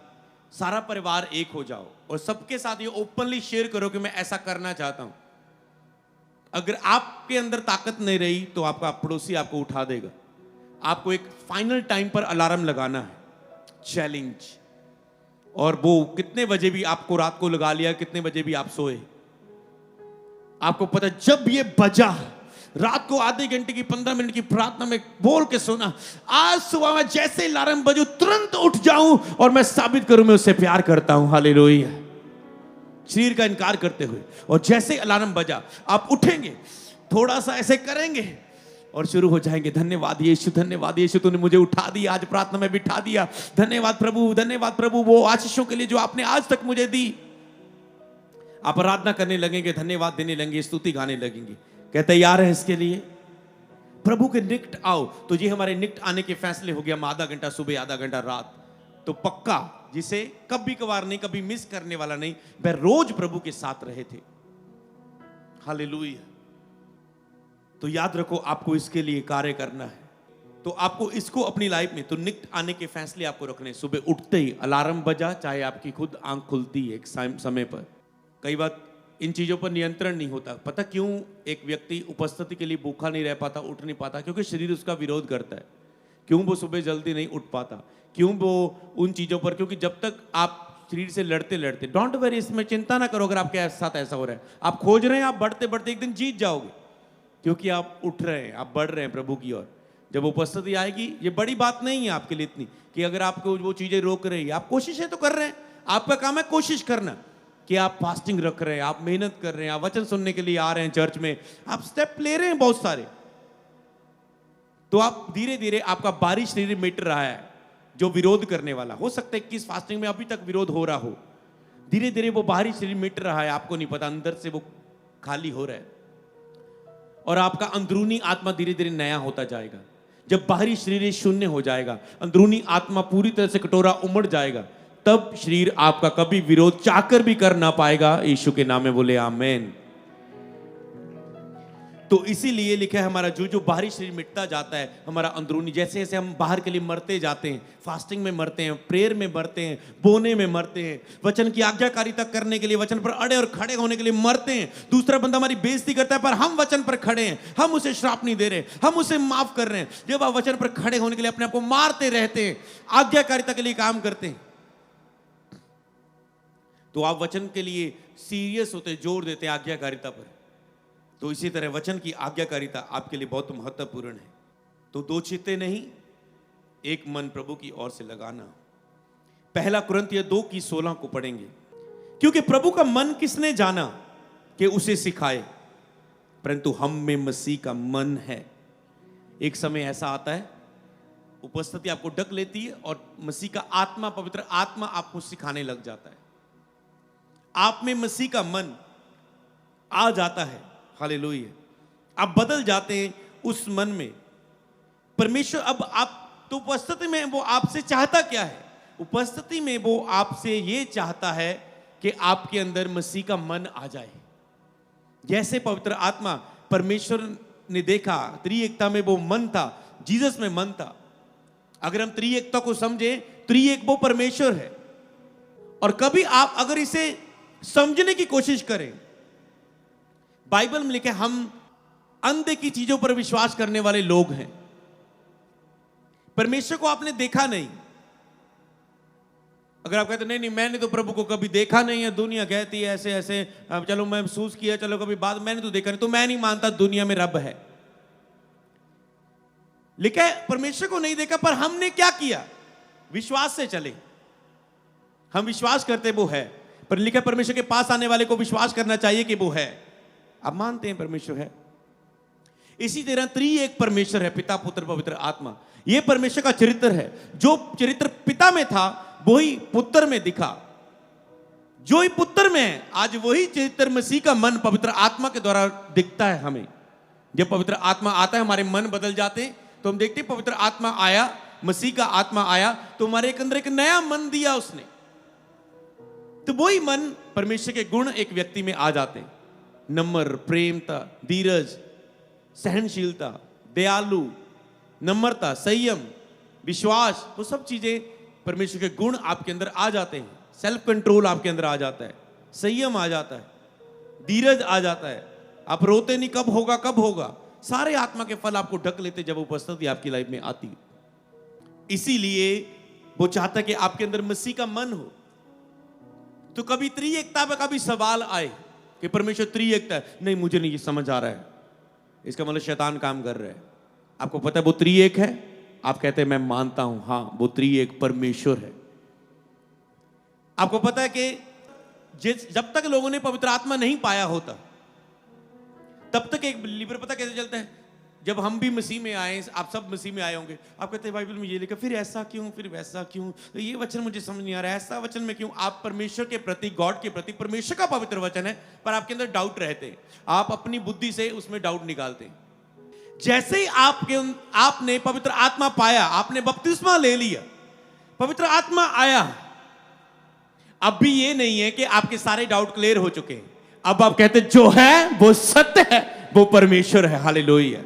सारा परिवार एक हो जाओ और सबके साथ ये ओपनली शेयर करो कि मैं ऐसा करना चाहता हूं। अगर आपके अंदर ताकत नहीं रही तो आपका पड़ोसी आपको उठा देगा। आपको एक फाइनल टाइम पर अलार्म लगाना है, चैलेंज। और वो कितने बजे भी आपको रात को लगा लिया, कितने बजे भी आप सोए, आपको पता जब ये बजा, रात को आधे घंटे की 15 मिनट की प्रार्थना में बोल के सोना, आज सुबह में जैसे अलार्म बजू तुरंत उठ जाऊं और मैं साबित करूं मैं उससे प्यार करता हूं। हालेलुया। शरीर का इनकार करते हुए, और जैसे अलार्म बजा आप उठेंगे, थोड़ा सा ऐसे करेंगे और शुरू हो जाएंगे, धन्यवाद यीशु, धन्यवाद यीशु, तूने मुझे उठा दिया, आज प्रार्थना में बिठा दिया, धन्यवाद प्रभु, धन्यवाद प्रभु वो आशीषों के लिए जो आपने आज तक मुझे दी। आप आराधना करने लगेंगे, धन्यवाद देने लगेंगे, स्तुति गाने लगेंगे। क्या तैयार है इसके लिए? प्रभु के निकट आओ। तो ये हमारे निकट आने के फैसले हो गया। हम आधा घंटा सुबह, आधा घंटा रात, तो पक्का, जिसे कभी कभार नहीं, कभी मिस करने वाला नहीं, वह रोज प्रभु के साथ रहे थे। हालेलुया। तो याद रखो, आपको इसके लिए कार्य करना है। तो आपको इसको अपनी लाइफ में, तो निकट आने के फैसले आपको रखने। सुबह उठते ही अलार्म बजा, चाहे आपकी खुद आंख खुलती है एक समय पर। कई बार इन चीजों पर नियंत्रण नहीं होता। पता क्यों एक व्यक्ति उपस्थिति के लिए भूखा नहीं रह पाता, उठ नहीं पाता? क्योंकि शरीर उसका विरोध करता है। क्यों वो सुबह जल्दी नहीं उठ पाता? क्यों वो उन चीजों पर? क्योंकि जब तक आप शरीर से लड़ते लड़ते, डोंट वरी, इसमें चिंता ना करो अगर आपके साथ ऐसा हो रहा है। आप खोज रहे हैं, आप बढ़ते बढ़ते एक दिन जीत जाओगे, क्योंकि आप उठ रहे हैं, आप बढ़ रहे हैं प्रभु की ओर। जब उपस्थिति आएगी, ये बड़ी बात नहीं है आपके लिए इतनी कि अगर आपको वो चीजें रोक रही है। आप कोशिशें तो कर रहे हैं, आपका काम है कोशिश करना, कि आप फास्टिंग रख रहे हैं, आप मेहनत कर रहे हैं, आप वचन सुनने के लिए आ रहे हैं चर्च में, आप स्टेप ले रहे हैं बहुत सारे। तो आप धीरे धीरे, आपका बाहरी शरीर मिट रहा है जो विरोध करने वाला। हो सकता है कि इस फास्टिंग में अभी तक विरोध हो रहा हो, धीरे धीरे वो बाहरी शरीर मिट रहा है, आपको नहीं पता, अंदर से वो खाली हो रहा है। और आपका अंदरूनी आत्मा धीरे धीरे नया होता जाएगा। जब बाहरी शरीर शून्य हो जाएगा, अंदरूनी आत्मा पूरी तरह से कटोरा उमड़ जाएगा, तब शरीर आपका कभी विरोध चाहकर भी कर ना पाएगा। यीशु के नाम में बोले आमेन। तो इसीलिए लिखा है, हमारा जो बाहरी शरीर मिटता जाता है, हमारा अंदरूनी, जैसे जैसे हम बाहर के लिए मरते जाते हैं, फास्टिंग में मरते हैं, प्रेयर में मरते हैं, बोने में मरते हैं, वचन की आज्ञाकारिता करने के लिए, वचन पर अड़े और खड़े होने के लिए मरते हैं। दूसरा बंदा हमारी बेइज्जती करता है, पर हम वचन पर खड़े हैं, हम उसे श्राप नहीं दे रहे, हम उसे माफ कर रहे हैं। जब आप वचन पर खड़े होने के लिए अपने आप को मारते रहते हैं, आज्ञाकारिता के लिए काम करते हैं, तो आप वचन के लिए सीरियस होते, जोर देते हैं आज्ञाकारिता पर। तो इसी तरह वचन की आज्ञाकारिता आपके लिए बहुत महत्वपूर्ण है। तो दो चित्ते नहीं, एक मन प्रभु की ओर से लगाना। पहला कुरिन्थियों 2:16 को पढ़ेंगे। क्योंकि प्रभु का मन किसने जाना कि उसे सिखाए, परंतु हम में मसीह का मन है। एक समय ऐसा आता है, उपस्थिति आपको ढक लेती है और मसीह का आत्मा, पवित्र आत्मा आपको सिखाने लग जाता है। आप में मसीह का मन आ जाता है। हालेलुया। आप बदल जाते हैं उस मन में। परमेश्वर अब आप, तो उपस्थिति में वो आपसे चाहता क्या है? उपस्थिति में वो आपसे ये चाहता है कि आपके अंदर मसीह का मन आ जाए। जैसे पवित्र आत्मा, परमेश्वर ने देखा त्रिएकता में वो मन था, जीसस में मन था। अगर हम त्रिएकता को समझे, त्रिएक वो परमेश्वर है। और कभी आप अगर इसे समझने की कोशिश करें, बाइबल में लिखे हम अंधे की चीजों पर विश्वास करने वाले लोग हैं। परमेश्वर को आपने देखा नहीं। अगर आप कहते नहीं नहीं, मैंने तो प्रभु को कभी देखा नहीं है, दुनिया कहती है ऐसे ऐसे, चलो मैं महसूस किया, चलो कभी बाद, मैंने तो देखा नहीं, तो मैं नहीं मानता दुनिया में रब है। लिखा है परमेश्वर को नहीं देखा, पर हमने क्या किया? विश्वास से चले। हम विश्वास करते वो है, पर लिखा है परमेश्वर के पास आने वाले को विश्वास करना चाहिए कि वो है। आप मानते हैं परमेश्वर है? इसी तरह त्रिएक परमेश्वर है, पिता, पुत्र, पवित्र आत्मा। यह परमेश्वर का चरित्र है। जो चरित्र पिता में था वही पुत्र में दिखा, जो ही पुत्र में है आज वही चरित्र मसीह का मन पवित्र आत्मा के द्वारा दिखता है हमें। जब पवित्र आत्मा आता है, हमारे मन बदल जाते हैं। तो हम देखते हैं पवित्र आत्मा आया, मसीह का आत्मा आया, तो हमारे अंदर एक नया मन दिया उसने। तो वही मन, परमेश्वर के गुण एक व्यक्ति में आ जाते हैं। नम्र, प्रेमता, धीरज, सहनशीलता, दयालु, नम्रता, संयम, विश्वास, तो सब चीजें परमेश्वर के गुण आपके अंदर आ जाते हैं। सेल्फ कंट्रोल आपके अंदर आ जाता है, संयम आ जाता है, धीरज आ जाता है। आप रोते नहीं, कब होगा कब होगा। सारे आत्मा के फल आपको ढक लेते जब उपस्थिति आपकी लाइफ में आती। इसीलिए वो चाहता है कि आपके अंदर मसीह का मन हो। तो कभी त्रिएकता पे कभी सवाल आए कि परमेश्वर त्रिएकता है, नहीं मुझे नहीं समझ आ रहा है, इसका मतलब शैतान काम कर रहा है। आपको पता है वो त्रिएक है, आप कहते हैं मैं मानता हूं, हां वो त्रिएक परमेश्वर है। आपको पता है कि जब तक लोगों ने पवित्र आत्मा नहीं पाया होता, तब तक एक बिलीवर पता कैसे चलता है, जब हम भी मसीह में आए, आप सब मसीह में आए होंगे, आप कहते हैं बाइबल में ये लिखा, फिर ऐसा क्यों, फिर वैसा क्यों, तो ये वचन मुझे समझ नहीं आ रहा है, ऐसा वचन में क्यों। आप परमेश्वर के प्रति, गॉड के प्रति, परमेश्वर का पवित्र वचन है, पर आपके अंदर डाउट रहते हैं, आप अपनी बुद्धि से उसमें डाउट निकालते हैं। जैसे ही आपने पवित्र आत्मा पाया, आपने बपतिस्मा ले लिया, पवित्र आत्मा आया, अब भी ये नहीं है कि आपके सारे डाउट क्लियर हो चुके हैं। अब आप कहते जो है वो सत्य है, वो परमेश्वर है। हालेलुया।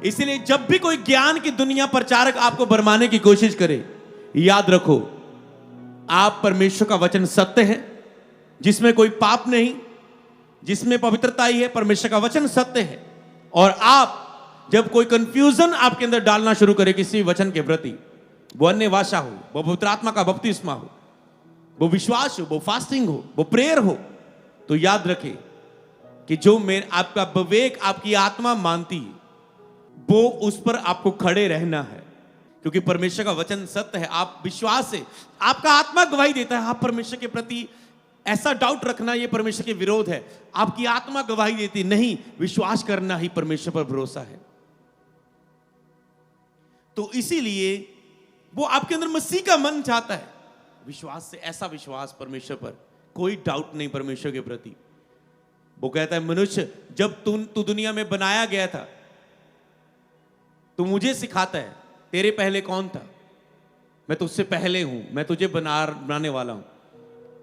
इसलिए जब भी कोई ज्ञान की दुनिया प्रचारक आपको भरमाने की कोशिश करे, याद रखो आप परमेश्वर का वचन सत्य है, जिसमें कोई पाप नहीं, जिसमें पवित्रता ही है। परमेश्वर का वचन सत्य है। और आप जब कोई कंफ्यूजन आपके अंदर डालना शुरू करे किसी वचन के प्रति, वो अन्य भाषा हो, वो पवित्र आत्मा का बपतिस्मा हो, वो विश्वास हो, वो फास्टिंग हो, वो प्रेयर हो, तो याद रखें कि जो आपका विवेक, आपकी आत्मा मानती है, वो उस पर आपको खड़े रहना है, क्योंकि परमेश्वर का वचन सत्य है। आप विश्वास से, आपका आत्मा गवाही देता है, आप परमेश्वर के प्रति ऐसा डाउट रखना ये परमेश्वर के विरोध है। आपकी आत्मा गवाही देती नहीं, विश्वास करना ही परमेश्वर पर भरोसा है। तो इसीलिए वो आपके अंदर मसीह का मन चाहता है, विश्वास से, ऐसा विश्वास परमेश्वर पर, कोई डाउट नहीं परमेश्वर के प्रति। वो कहता है मनुष्य, जब तू दुनिया में बनाया गया था, तू मुझे सिखाता है तेरे पहले कौन था, मैं तुझसे पहले हूं, मैं तुझे बनाने वाला हूं,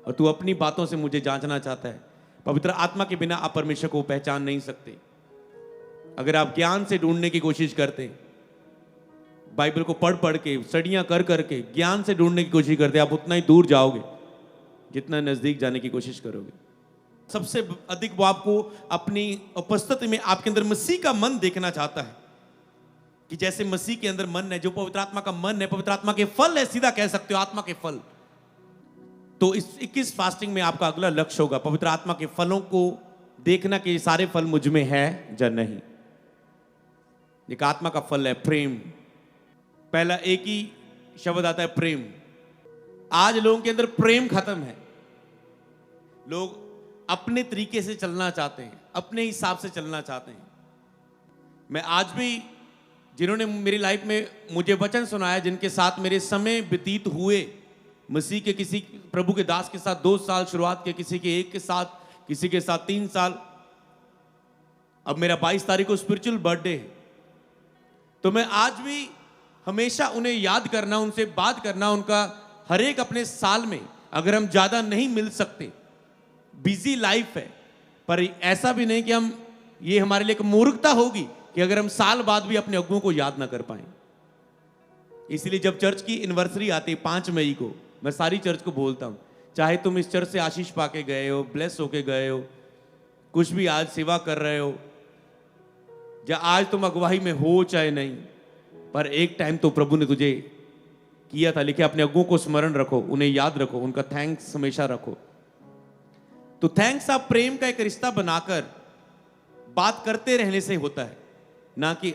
और तू अपनी बातों से मुझे जांचना चाहता है। पवित्र आत्मा के बिना आप परमेश्वर को पहचान नहीं सकते। अगर आप ज्ञान से ढूंढने की कोशिश करते, बाइबल को पढ़ पढ़ के, स्टडियां कर करके ज्ञान से ढूंढने की कोशिश करते, आप उतना ही दूर जाओगे जितना नजदीक जाने की कोशिश करोगे। सबसे अधिक वो आपको अपनी उपस्थिति में आपके अंदर मसीह का मन देखना चाहता है, कि जैसे मसीह के अंदर मन है, जो पवित्र आत्मा का मन है, पवित्र आत्मा के फल है, सीधा कह सकते हो आत्मा के फल। तो इस 21 फास्टिंग में आपका अगला लक्ष्य होगा पवित्र आत्मा के फलों को देखना, कि ये सारे फल मुझ में है या नहीं। एक आत्मा का फल है प्रेम, पहला एक ही शब्द आता है प्रेम। आज लोगों के अंदर प्रेम खत्म है, लोग अपने तरीके से चलना चाहते हैं, अपने हिसाब से चलना चाहते हैं। मैं आज भी, जिन्होंने मेरी लाइफ में मुझे वचन सुनाया, जिनके साथ मेरे समय व्यतीत हुए, मसीह के किसी प्रभु के दास के साथ 2 साल शुरुआत के, किसी के 1 के साथ, किसी के साथ 3 साल। अब मेरा 22 तारीख को स्पिरिचुअल बर्थडे है, तो मैं आज भी हमेशा उन्हें याद करना, उनसे बात करना, उनका हर एक अपने साल में, अगर हम ज्यादा नहीं मिल सकते, बिजी लाइफ है, पर ऐसा भी नहीं कि हम, ये हमारे लिए एक मूर्खता होगी कि अगर हम साल बाद भी अपने अगुओं को याद ना कर पाए। इसलिए जब चर्च की एनिवर्सरी आती है 5 मई को, मैं सारी चर्च को बोलता हूं, चाहे तुम इस चर्च से आशीष पाके गए हो, ब्लेस होके गए हो, कुछ भी आज सेवा कर रहे हो, या आज तुम अगुवाई में हो चाहे नहीं, पर एक टाइम तो प्रभु ने तुझे किया था। लिखे अपने अगुओं को स्मरण रखो, उन्हें याद रखो, उनका थैंक्स हमेशा रखो। तो थैंक्स आप प्रेम का एक रिश्ता बनाकर बात करते रहने से होता है, ना कि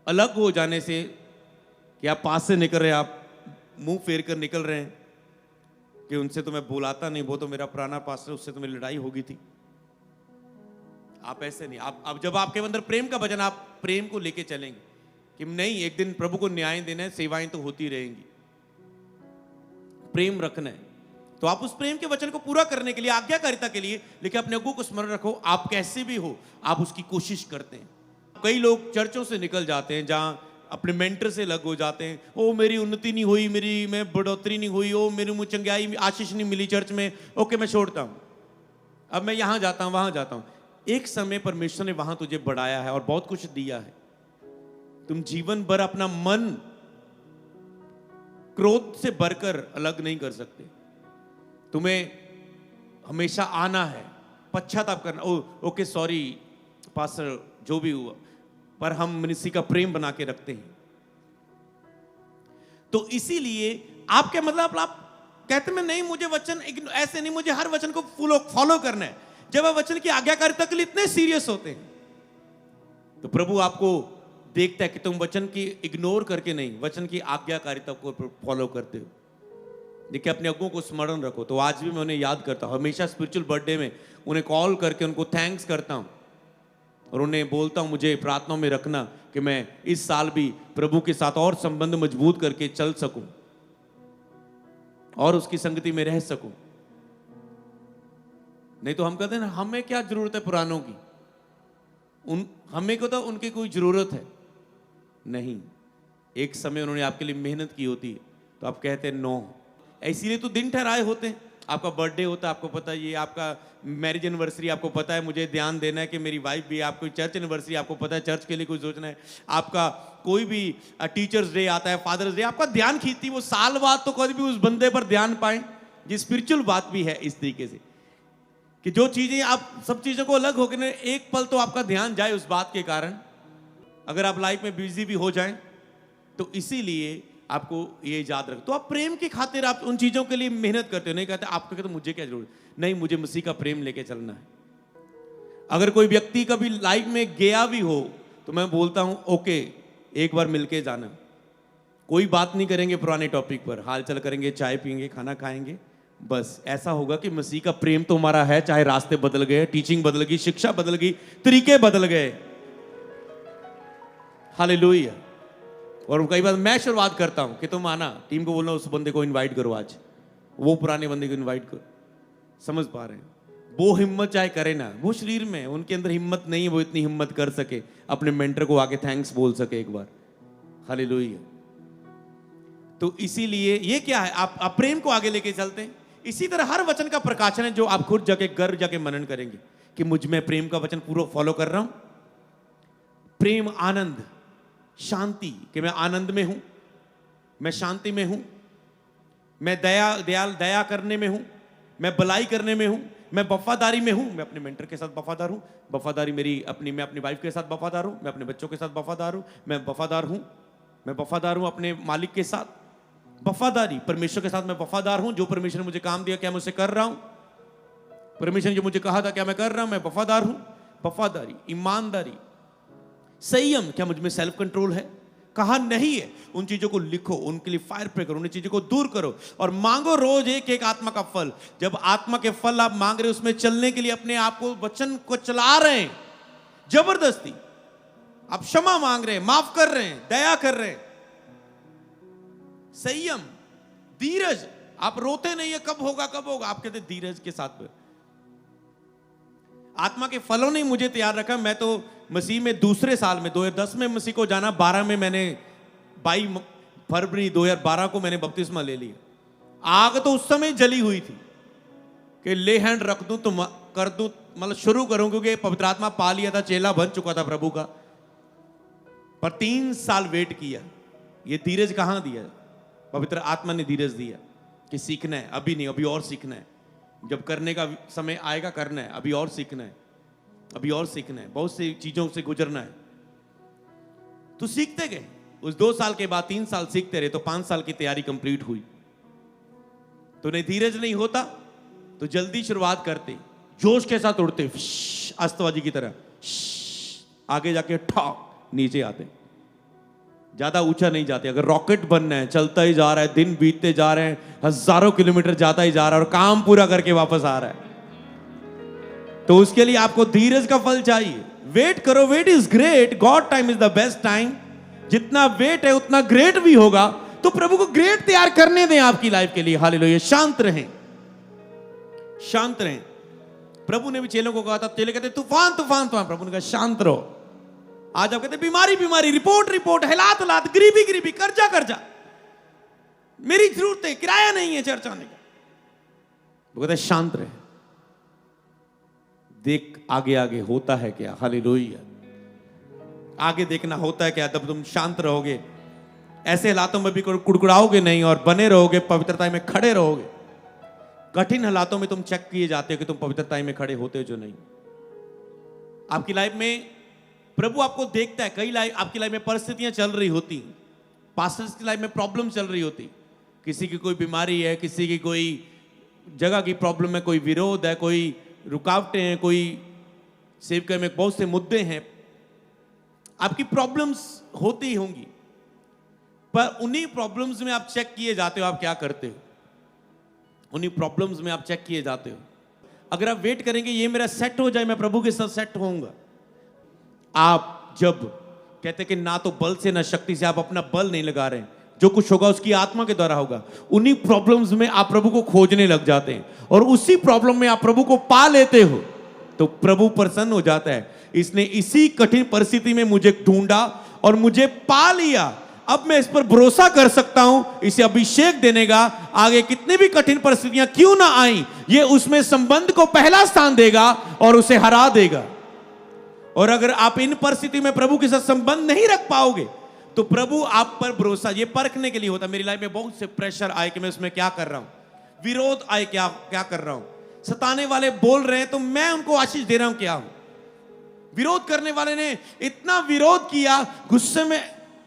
अलग हो जाने से, कि आप पास से निकल रहे हैं, आप मुंह फेर कर निकल रहे हैं कि उनसे तो मैं बुलाता नहीं, वो तो मेरा पुराना पास्टर, उससे तो मेरी लड़ाई होगी थी। आप ऐसे नहीं, आप जब आपके अंदर प्रेम का वचन, आप प्रेम को लेके चलेंगे कि नहीं, एक दिन प्रभु को न्याय देना है, सेवाएं तो होती रहेंगी, प्रेम रखना है, तो आप उस प्रेम के वचन को पूरा करने के लिए, आज्ञाकारिता के लिए, लेकिन अपने अगुओं को स्मरण रखो। आप कैसे भी हो, आप उसकी कोशिश करते हैं। कई लोग चर्चों से निकल जाते हैं, जहां अपने मेंटर से अलग हो जाते हैं। ओ मेरी उन्नति नहीं हुई, मेरी मैं बढ़ोतरी नहीं हुई, ओ मेरी मुझे चंगाई, आशीष नहीं मिली चर्च में, ओके मैं छोड़ता हूं, अब मैं यहां जाता हूं, वहां जाता हूं। एक समय परमेश्वर ने वहां तुझे बढ़ाया है और बहुत कुछ दिया है। तुम जीवन भर अपना मन क्रोध से भरकर अलग नहीं कर सकते। तुम्हें हमेशा आना है, पश्चाताप करना, ओके सॉरी पास्टर, जो भी हुआ, पर हम मसीह का प्रेम बना के रखते हैं। तो इसीलिए आपके मतलब आप कहते हैं नहीं, मुझे वचन ऐसे नहीं, मुझे हर वचन को फॉलो करना है। जब आप वचन की आज्ञाकारिता के लिए इतने सीरियस होते हैं, तो प्रभु आपको देखता है कि तुम वचन की इग्नोर करके नहीं, वचन की आज्ञाकारिता को फॉलो करते हो। देखिए अपने अगुओं को स्मरण रखो। तो आज भी मैं उन्हें याद करता हूं, हमेशा स्पिरिचुअल बर्थडे में उन्हें कॉल करके उनको थैंक्स करता हूं और उन्हें बोलता हूँ मुझे प्रार्थनाओं में रखना कि मैं इस साल भी प्रभु के साथ और संबंध मजबूत करके चल सकूं और उसकी संगति में रह सकूं। नहीं तो हम कहते हैं ना, हमें क्या जरूरत है पुरानों की, हमें को तो उनकी कोई जरूरत है नहीं। एक समय उन्होंने आपके लिए मेहनत की होती है तो आप कहते हैं नो। इसीलिए तो दिन ठहराए होते हैं। आपका बर्थडे होता है, आपको पता है, ये आपका मैरिज एनिवर्सरी, आपको पता है मुझे ध्यान देना है कि मेरी वाइफ भी है। आपको चर्च एनिवर्सरी, आपको पता है चर्च के लिए कुछ सोचना है। आपका कोई भी टीचर्स डे आता है, फादर्स डे, आपका ध्यान खींचती है वो साल बाद, तो कभी भी उस बंदे पर ध्यान पाए। ये स्पिरिचुअल बात भी है इस तरीके से कि जो चीजें आप सब चीजों को अलग होकर एक पल तो आपका ध्यान जाए उस बात के कारण, अगर आप लाइफ में बिजी भी हो जाएं तो इसीलिए आपको ये याद रख। तो आप प्रेम की खातिर आप उन चीजों के लिए मेहनत करते हो। नहीं कहते आपको कहते मुझे क्या जरूरत, नहीं मुझे मसीह का प्रेम लेके चलना है। अगर कोई व्यक्ति कभी लाइफ में गया भी हो तो मैं बोलता हूं ओके, एक बार मिलके जाना, कोई बात नहीं करेंगे पुराने टॉपिक पर, हाल चाल करेंगे, चाय पियेंगे, खाना खाएंगे, बस ऐसा होगा कि मसीह का प्रेम तो हमारा है, चाहे रास्ते बदल गए, टीचिंग बदल गई, शिक्षा बदल गई, तरीके बदल गए। हालेलुया। और कई बार मैं शुरुआत करता हूं कि तुम आना, टीम को बोलना उस बंदे को इनवाइट करो, आज वो पुराने बंदे को इनवाइट करो। समझ पा रहे हैं? वो हिम्मत चाहे करे ना, वो शरीर में उनके अंदर हिम्मत नहीं है, वो इतनी हिम्मत कर सके अपने मेंटर को आके थैंक्स बोल सके एक बार। हालेलुया। तो इसीलिए ये क्या है, आप प्रेम को आगे लेके चलते हैं। इसी तरह हर वचन का प्रकाशन है जो आप खुद जाके घर जाके मनन करेंगे कि मुझ में प्रेम का वचन पूरा फॉलो कर रहा हूं। प्रेम, आनंद, शांति, कि मैं आनंद में हूं, मैं शांति में हूं, मैं दया करने में हूं, मैं भलाई करने में हूं, मैं वफादारी में हूं। मैं अपने मेंटर के साथ वफादार हूं, वफादारी मेरी अपनी, मैं अपनी वाइफ के साथ वफादार हूं, मैं अपने बच्चों के साथ वफादार हूं, मैं वफादार हूं अपने मालिक के साथ। वफादारी, परमेश्वर के साथ मैं वफादार हूं। जो परमेश्वर ने मुझे काम दिया क्या मैं उसे कर रहा हूं, परमेश्वर ने जो मुझे कहा था क्या मैं कर रहा हूं, मैं वफादार हूं। वफादारी, ईमानदारी, संयम, क्या मुझ में सेल्फ कंट्रोल है? कहा नहीं है, उन चीजों को लिखो, उनके लिए फायर प्रे करो, उन चीजों को दूर करो और मांगो रोज एक एक आत्मा का फल। जब आत्मा के फल आप मांग रहे हो, उसमें चलने के लिए अपने आप को, वचन को चला रहे हैं जबरदस्ती, आप क्षमा मांग रहे हैं, माफ कर रहे हैं, दया कर रहे हैं, संयम, धीरज, आप रोते नहीं है कब होगा कब होगा, आप कहते धीरज के साथ। आत्मा के फलों ने मुझे तैयार रखा। मैं तो मसीह में दूसरे साल में 2010 में मसीह को जाना, 12 में मैंने 22 फरवरी 2012 को मैंने बपतिस्मा ले लिया। आग तो उस समय जली हुई थी कि ले हैंड रख दूं तो कर दूं, मतलब शुरू करूं, क्योंकि पवित्र आत्मा पा लिया था, चेला बन चुका था प्रभु का। पर 3 साल वेट किया। ये धीरज कहां दिया? पवित्र आत्मा ने धीरज दिया कि सीखना है, अभी नहीं, अभी और सीखना है, जब करने का समय आएगा करना है, अभी और सीखना है, अभी और सीखना है, बहुत सी चीजों से गुजरना है। तो सीखते गए। उस 2 साल के बाद 3 साल सीखते रहे तो 5 साल की तैयारी कंप्लीट हुई। तो नहीं धीरज नहीं होता तो जल्दी शुरुआत करते, जोश के साथ उड़ते, अस्तवाजी की तरह, आगे जाके ठॉक नीचे आते, ज्यादा ऊंचा नहीं जाते। अगर रॉकेट बनना है, चलता ही जा रहा है, दिन बीतते जा रहे हैं, हजारों किलोमीटर जाता ही जा रहा है और काम पूरा करके वापस आ रहा है, तो उसके लिए आपको धीरज का फल चाहिए। वेट करो, wait is great, God time is the best time. जितना वेट है उतना ग्रेट भी होगा। तो प्रभु को ग्रेट तैयार करने दें आपकी लाइफ के लिए। हालेलुया। शांत रहें, शांत रहें। प्रभु ने भी चेलों को कहा था, चेले कहते तूफान तूफान तूफान, प्रभु ने कहा शांत रहो। आज आप कहते बीमारी बीमारी, रिपोर्ट रिपोर्ट, हालात हालात, गरीबी गरीबी, कर्जा कर्जा, मेरी जरूरत है, किराया नहीं है चर्च आने का। वो कहते शांत रहे, देख आगे आगे होता है क्या। हालेलुया। आगे देखना होता है क्या, तब तुम शांत रहोगे, ऐसे हालातों में भी कुड़कुड़ाओगे नहीं और बने रहोगे, पवित्रता में खड़े रहोगे। कठिन हालातों में तुम चेक किए जाते हो कि तुम पवित्रता में खड़े होते हो जो नहीं। आपकी लाइफ में प्रभु आपको देखता है। कई लाइफ आपकी लाइफ में परिस्थितियां चल रही होती, पास्टर्स की लाइफ में प्रॉब्लम चल रही होती, किसी की कोई बीमारी है, किसी की कोई जगह की प्रॉब्लम है, कोई विरोध है, कोई रुकावटें हैं, कोई सेवक में बहुत से मुद्दे हैं, आपकी प्रॉब्लम्स होती होंगी। पर उन्हीं प्रॉब्लम्स में आप चेक किए जाते हो आप क्या करते हो। उन्हीं प्रॉब्लम्स में आप चेक किए जाते हो। अगर आप वेट करेंगे ये मेरा सेट हो जाए, मैं प्रभु के साथ सेट होऊंगा, आप जब कहते कि ना तो बल से ना शक्ति से, आप अपना बल नहीं लगा रहे हैं, जो कुछ होगा उसकी आत्मा के द्वारा होगा, उन्हीं प्रॉब्लम्स में आप प्रभु को खोजने लग जाते हैं और उसी प्रॉब्लम में आप प्रभु को पा लेते हो, तो प्रभु प्रसन्न हो जाता है। इसने इसी कठिन परिस्थिति में मुझे ढूंढा और मुझे पा लिया, अब मैं इस पर भरोसा कर सकता हूं, इसे अभिषेक देने का, आगे कितनी भी कठिन परिस्थितियां क्यों ना आई, ये उसमें संबंध को पहला स्थान देगा और उसे हरा देगा। और अगर आप इन परिस्थिति में प्रभु के साथ संबंध नहीं रख पाओगे तो प्रभु आप पर भरोसा, ये परखने के लिए होता है। मेरी लाइफ में बहुत से प्रेशर आए कि मैं उसमें क्या कर रहा हूं, विरोध आए क्या क्या कर रहा हूं, सताने वाले बोल रहे हैं तो मैं उनको आशीष दे रहा हूं क्या हूं, विरोध करने वाले ने इतना विरोध किया, गुस्से में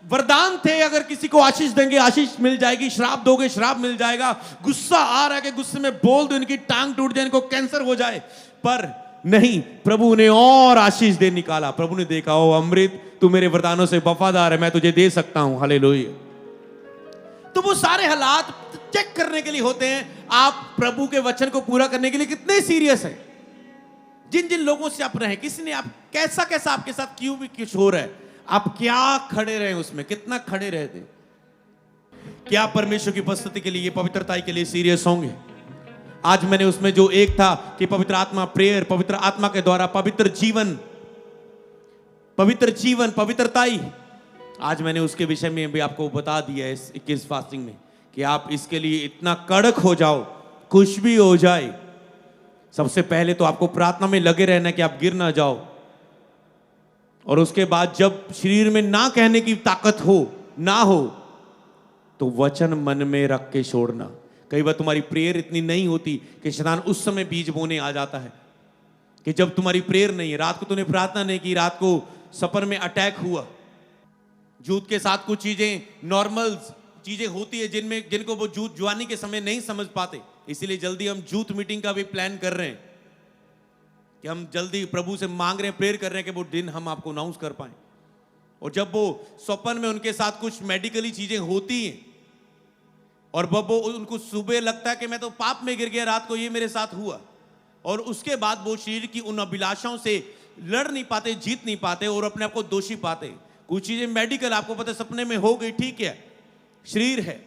वरदान थे, अगर किसी को आशीष देंगे आशीष मिल जाएगी, श्राप दोगे श्राप मिल जाएगा, गुस्सा आ रहा है कि गुस्से में बोल दो इनकी टांग टूट जाए, इनको कैंसर हो जाए, पर नहीं, प्रभु ने और आशीष दे निकाला। प्रभु ने देखा, ओ अमृत तू मेरे वरदानों से वफादार है, मैं तुझे दे सकता हूं, हालेलुया। तो वो सारे हालात चेक करने के लिए होते हैं, आप प्रभु के वचन को पूरा करने के लिए कितने सीरियस हैं। जिन जिन लोगों से आप रहे, किसी ने आप कैसा कैसा आपके साथ क्यों भी कुछ हो रहा है, आप क्या खड़े रहे उसमें, कितना खड़े रहते, क्या परमेश्वर की उपस्थिति के लिए, पवित्रता के लिए सीरियस होंगे। आज मैंने उसमें जो एक था कि पवित्र आत्मा प्रेयर, पवित्र आत्मा के द्वारा पवित्र जीवन, पवित्रताई, आज मैंने उसके विषय में भी आपको बता दिया है इस 21 फास्टिंग में कि आप इसके लिए इतना कड़क हो जाओ, कुछ भी हो जाए, सबसे पहले तो आपको प्रार्थना में लगे रहना कि आप गिर ना जाओ, और उसके बाद जब शरीर में ना कहने की ताकत हो ना हो तो वचन मन में रख के छोड़ना। कई बार तुम्हारी प्रेयर इतनी नहीं होती कि शैतान उस समय बीज बोने आ जाता है कि जब तुम्हारी प्रेयर नहीं है, रात को तूने प्रार्थना नहीं की, रात को सपन में अटैक हुआ, जूत के साथ कुछ चीजें नॉर्मल चीजें होती है जिनको वो जूत जुआनी के समय नहीं समझ पाते, इसीलिए जल्दी हम जूत मीटिंग का भी प्लान कर रहे हैं कि हम जल्दी प्रभु से मांग रहे हैं, प्रेयर कर रहे हैं कि वो दिन हम आपको अनाउंस कर पाए। और जब वो स्वप्न में उनके साथ कुछ मेडिकली चीजें होती हैं और वो उनको सुबह लगता है कि मैं तो पाप में गिर गया रात को, ये मेरे साथ हुआ, और उसके बाद वो शरीर की उन अभिलाषाओं से लड़ नहीं पाते, जीत नहीं पाते और अपने आप को दोषी पाते। कुछ चीजें मेडिकल आपको पता है सपने में हो गई, ठीक है, शरीर है,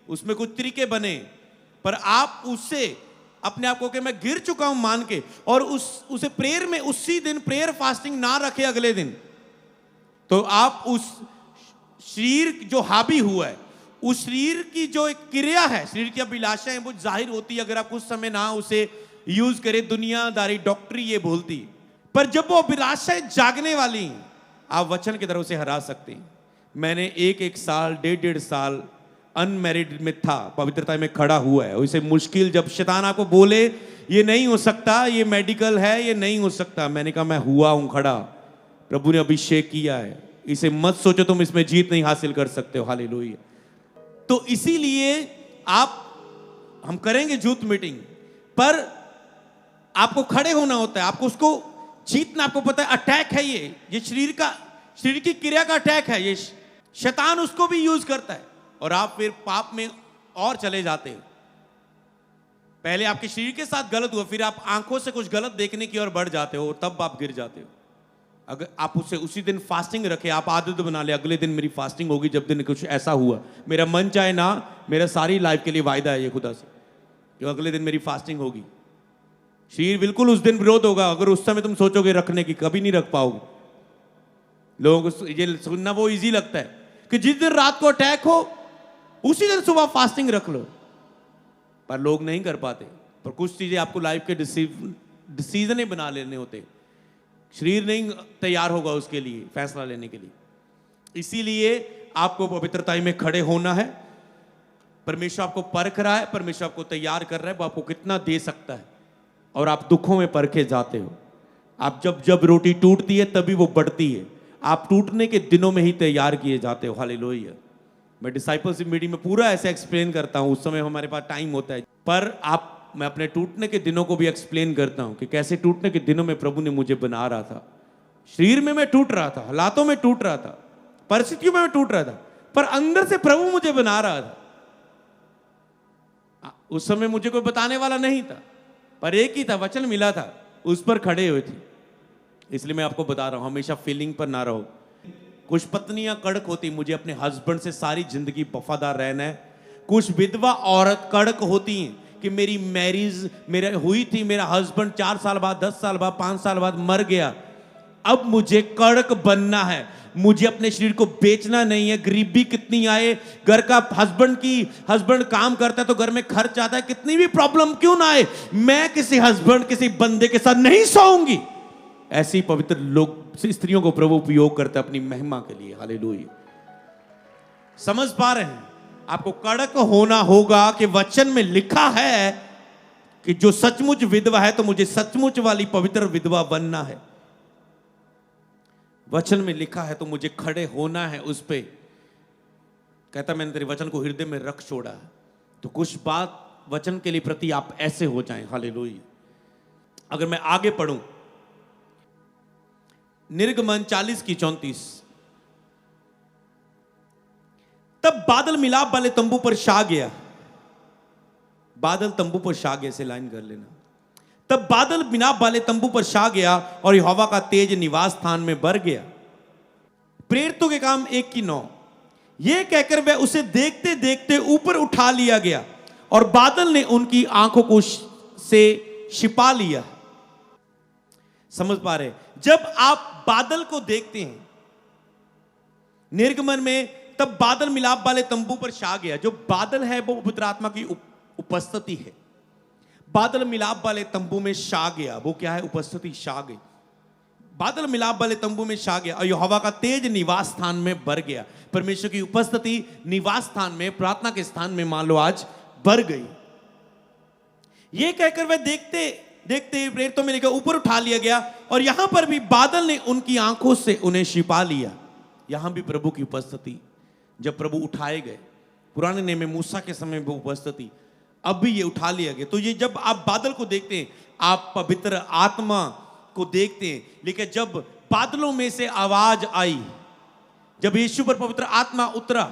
उसमें कुछ तरीके बने, पर आप उससे अपने आप को कि मैं गिर चुका हूं मान के, और उसे प्रेयर में उसी दिन प्रेयर फास्टिंग ना रखे अगले दिन, तो आप उस शरीर जो हावी हुआ है, उस शरीर की जो एक क्रिया है, शरीर की अभिलाषा है, वो जाहिर होती है अगर आप कुछ समय ना उसे यूज करें। दुनियादारी डॉक्टरी ये बोलती, पर जब वो अभिलाषाएं जागने वाली, आप वचन की तरफ से हरा सकते हैं। मैंने एक साल, डेढ़ साल अनमैरिड में था, पवित्रता में खड़ा हुआ है, उसे मुश्किल जब शैतान आपको बोले ये नहीं हो सकता, ये मेडिकल है, ये नहीं हो सकता, मैंने कहा मैं हुआ हूं खड़ा, प्रभु ने अभिषेक किया है, इसे मत सोचो तुम इसमें जीत नहीं हासिल कर सकते हो, हालेलुया। तो इसीलिए हम करेंगे जूथ मीटिंग, पर आपको खड़े होना होता है, आपको उसको जीतना, आपको पता है अटैक है, ये शरीर की क्रिया का अटैक है, ये शैतान उसको भी यूज करता है और आप फिर पाप में और चले जाते हो। पहले आपके शरीर के साथ गलत हुआ, फिर आप आंखों से कुछ गलत देखने की ओर बढ़ जाते हो, तब आप गिर जाते हो। अगर आप उसी दिन फास्टिंग रखे, आप आदत बना ले, अगले दिन मेरी फास्टिंग होगी, जब दिन कुछ ऐसा हुआ, मेरा मन चाहे ना, मेरा सारी लाइफ के लिए वायदा है ये खुदा से कि अगले दिन मेरी फास्टिंग होगी। शरीर बिल्कुल उस दिन विरोध होगा, अगर उस समय तुम सोचोगे रखने की, कभी नहीं रख पाओगे। लोगों को ये सुनना वो इजी लगता है कि जिस दिन रात को अटैक हो उसी दिन सुबह फास्टिंग रख लो, पर लोग नहीं कर पाते। पर कुछ चीजें आपको लाइफ के डिसीजन बना लेने होते, शरीर नहीं तैयार होगा उसके लिए फैसला लेने के लिए। इसीलिए आपको पवित्रताई में खड़े होना है। परमेश्वर आपको परख रहा है, परमेश्वर आपको तैयार कर रहा है, वो आपको कितना दे सकता है, और आप दुखों में परखे जाते हो। आप जब रोटी टूटती है तभी वो बढ़ती है, आप टूटने के दिनों में ही तैयार किए जाते हो, हालेलुया। मैं डिसाइपल्स मीटिंग में पूरा ऐसे एक्सप्लेन करता हूं, उस समय हमारे पास टाइम होता है, पर मैं अपने टूटने के दिनों को भी एक्सप्लेन करता हूं कि कैसे टूटने के दिनों में प्रभु ने मुझे बना रहा था। शरीर में मैं टूट रहा था, हालातों में टूट रहा था, परिस्थितियों में मैं टूट रहा था, पर अंदर से प्रभु मुझे बना रहा था। उस समय मुझे कोई बताने वाला नहीं था, पर एक ही था, वचन मिला था, उस पर खड़े हुए थे। इसलिए मैं आपको बता रहा हूं, हमेशा फीलिंग पर ना रहो। कुछ पत्नियां कड़क होती, मुझे अपने हस्बैंड से सारी जिंदगी वफादार रहना है। कुछ विधवा औरत कड़क होती हैं कि मेरी मैरिज मेरा हुई थी, मेरा हस्बैंड 4 साल बाद, 10 साल बाद, 5 साल बाद मर गया, अब मुझे कड़क बनना है, मुझे अपने शरीर को बेचना नहीं है। गरीबी कितनी आए, घर का हस्बैंड काम करता है तो घर में खर्च आता है, कितनी भी प्रॉब्लम क्यों ना आए, मैं किसी हस्बैंड किसी बंदे के साथ नहीं सोऊंगी। ऐसी पवित्र लोग स्त्रियों को प्रभु उपयोग करता है अपनी महिमा के लिए। हालेलुया। समझ पा रहे हैं? आपको कड़क होना होगा कि वचन में लिखा है कि जो सचमुच विधवा है तो मुझे सचमुच वाली पवित्र विधवा बनना है। वचन में लिखा है तो मुझे खड़े होना है उस पे। कहता मैंने तेरे वचन को हृदय में रख छोड़ा। तो कुछ बात वचन के लिए प्रति आप ऐसे हो जाएं। हालेलुया। अगर मैं आगे पढ़ूं, निर्गमन 40:34, तब बादल मिलाप वाले तंबू पर छा गया। बादल तंबू पर छा गया से लाइन कर लेना। तब बादल मिलाप वाले तंबू पर छा गया और यहोवा का तेज निवास स्थान में भर गया। प्रेरितों के काम 1:9, यह कहकर वह उसे देखते देखते ऊपर उठा लिया गया और बादल ने उनकी आंखों को से छिपा लिया। समझ पा रहे? जब आप बादल को देखते हैं निर्गमन में, तब बादल मिलाप वाले तंबू पर छा गया। जो बादल है वो पवित्र आत्मा की उपस्थिति है। बादल मिलाप वाले तंबू में छा गया, वो क्या है? उपस्थिति छा गई। बादल मिलाप वाले तंबू में छा गया और यहोवा का तेज निवास स्थान में भर गया। परमेश्वर की उपस्थिति निवास स्थान में, प्रार्थना के स्थान में मान लो आज भर गई। यह कहकर वह देखते देखते प्रेरितों में लेकर ऊपर उठा लिया गया और यहां पर भी बादल ने उनकी आंखों से उन्हें छिपा लिया। यहां भी प्रभु की उपस्थिति, जब प्रभु उठाए गए, पुराने नियम में मूसा के समय वो उपस्थिति, अब भी ये उठा लिया गया। तो ये जब आप बादल को देखते हैं, आप पवित्र आत्मा को देखते हैं। लेकिन जब बादलों में से आवाज आई, जब यीशु पर पवित्र आत्मा उतरा,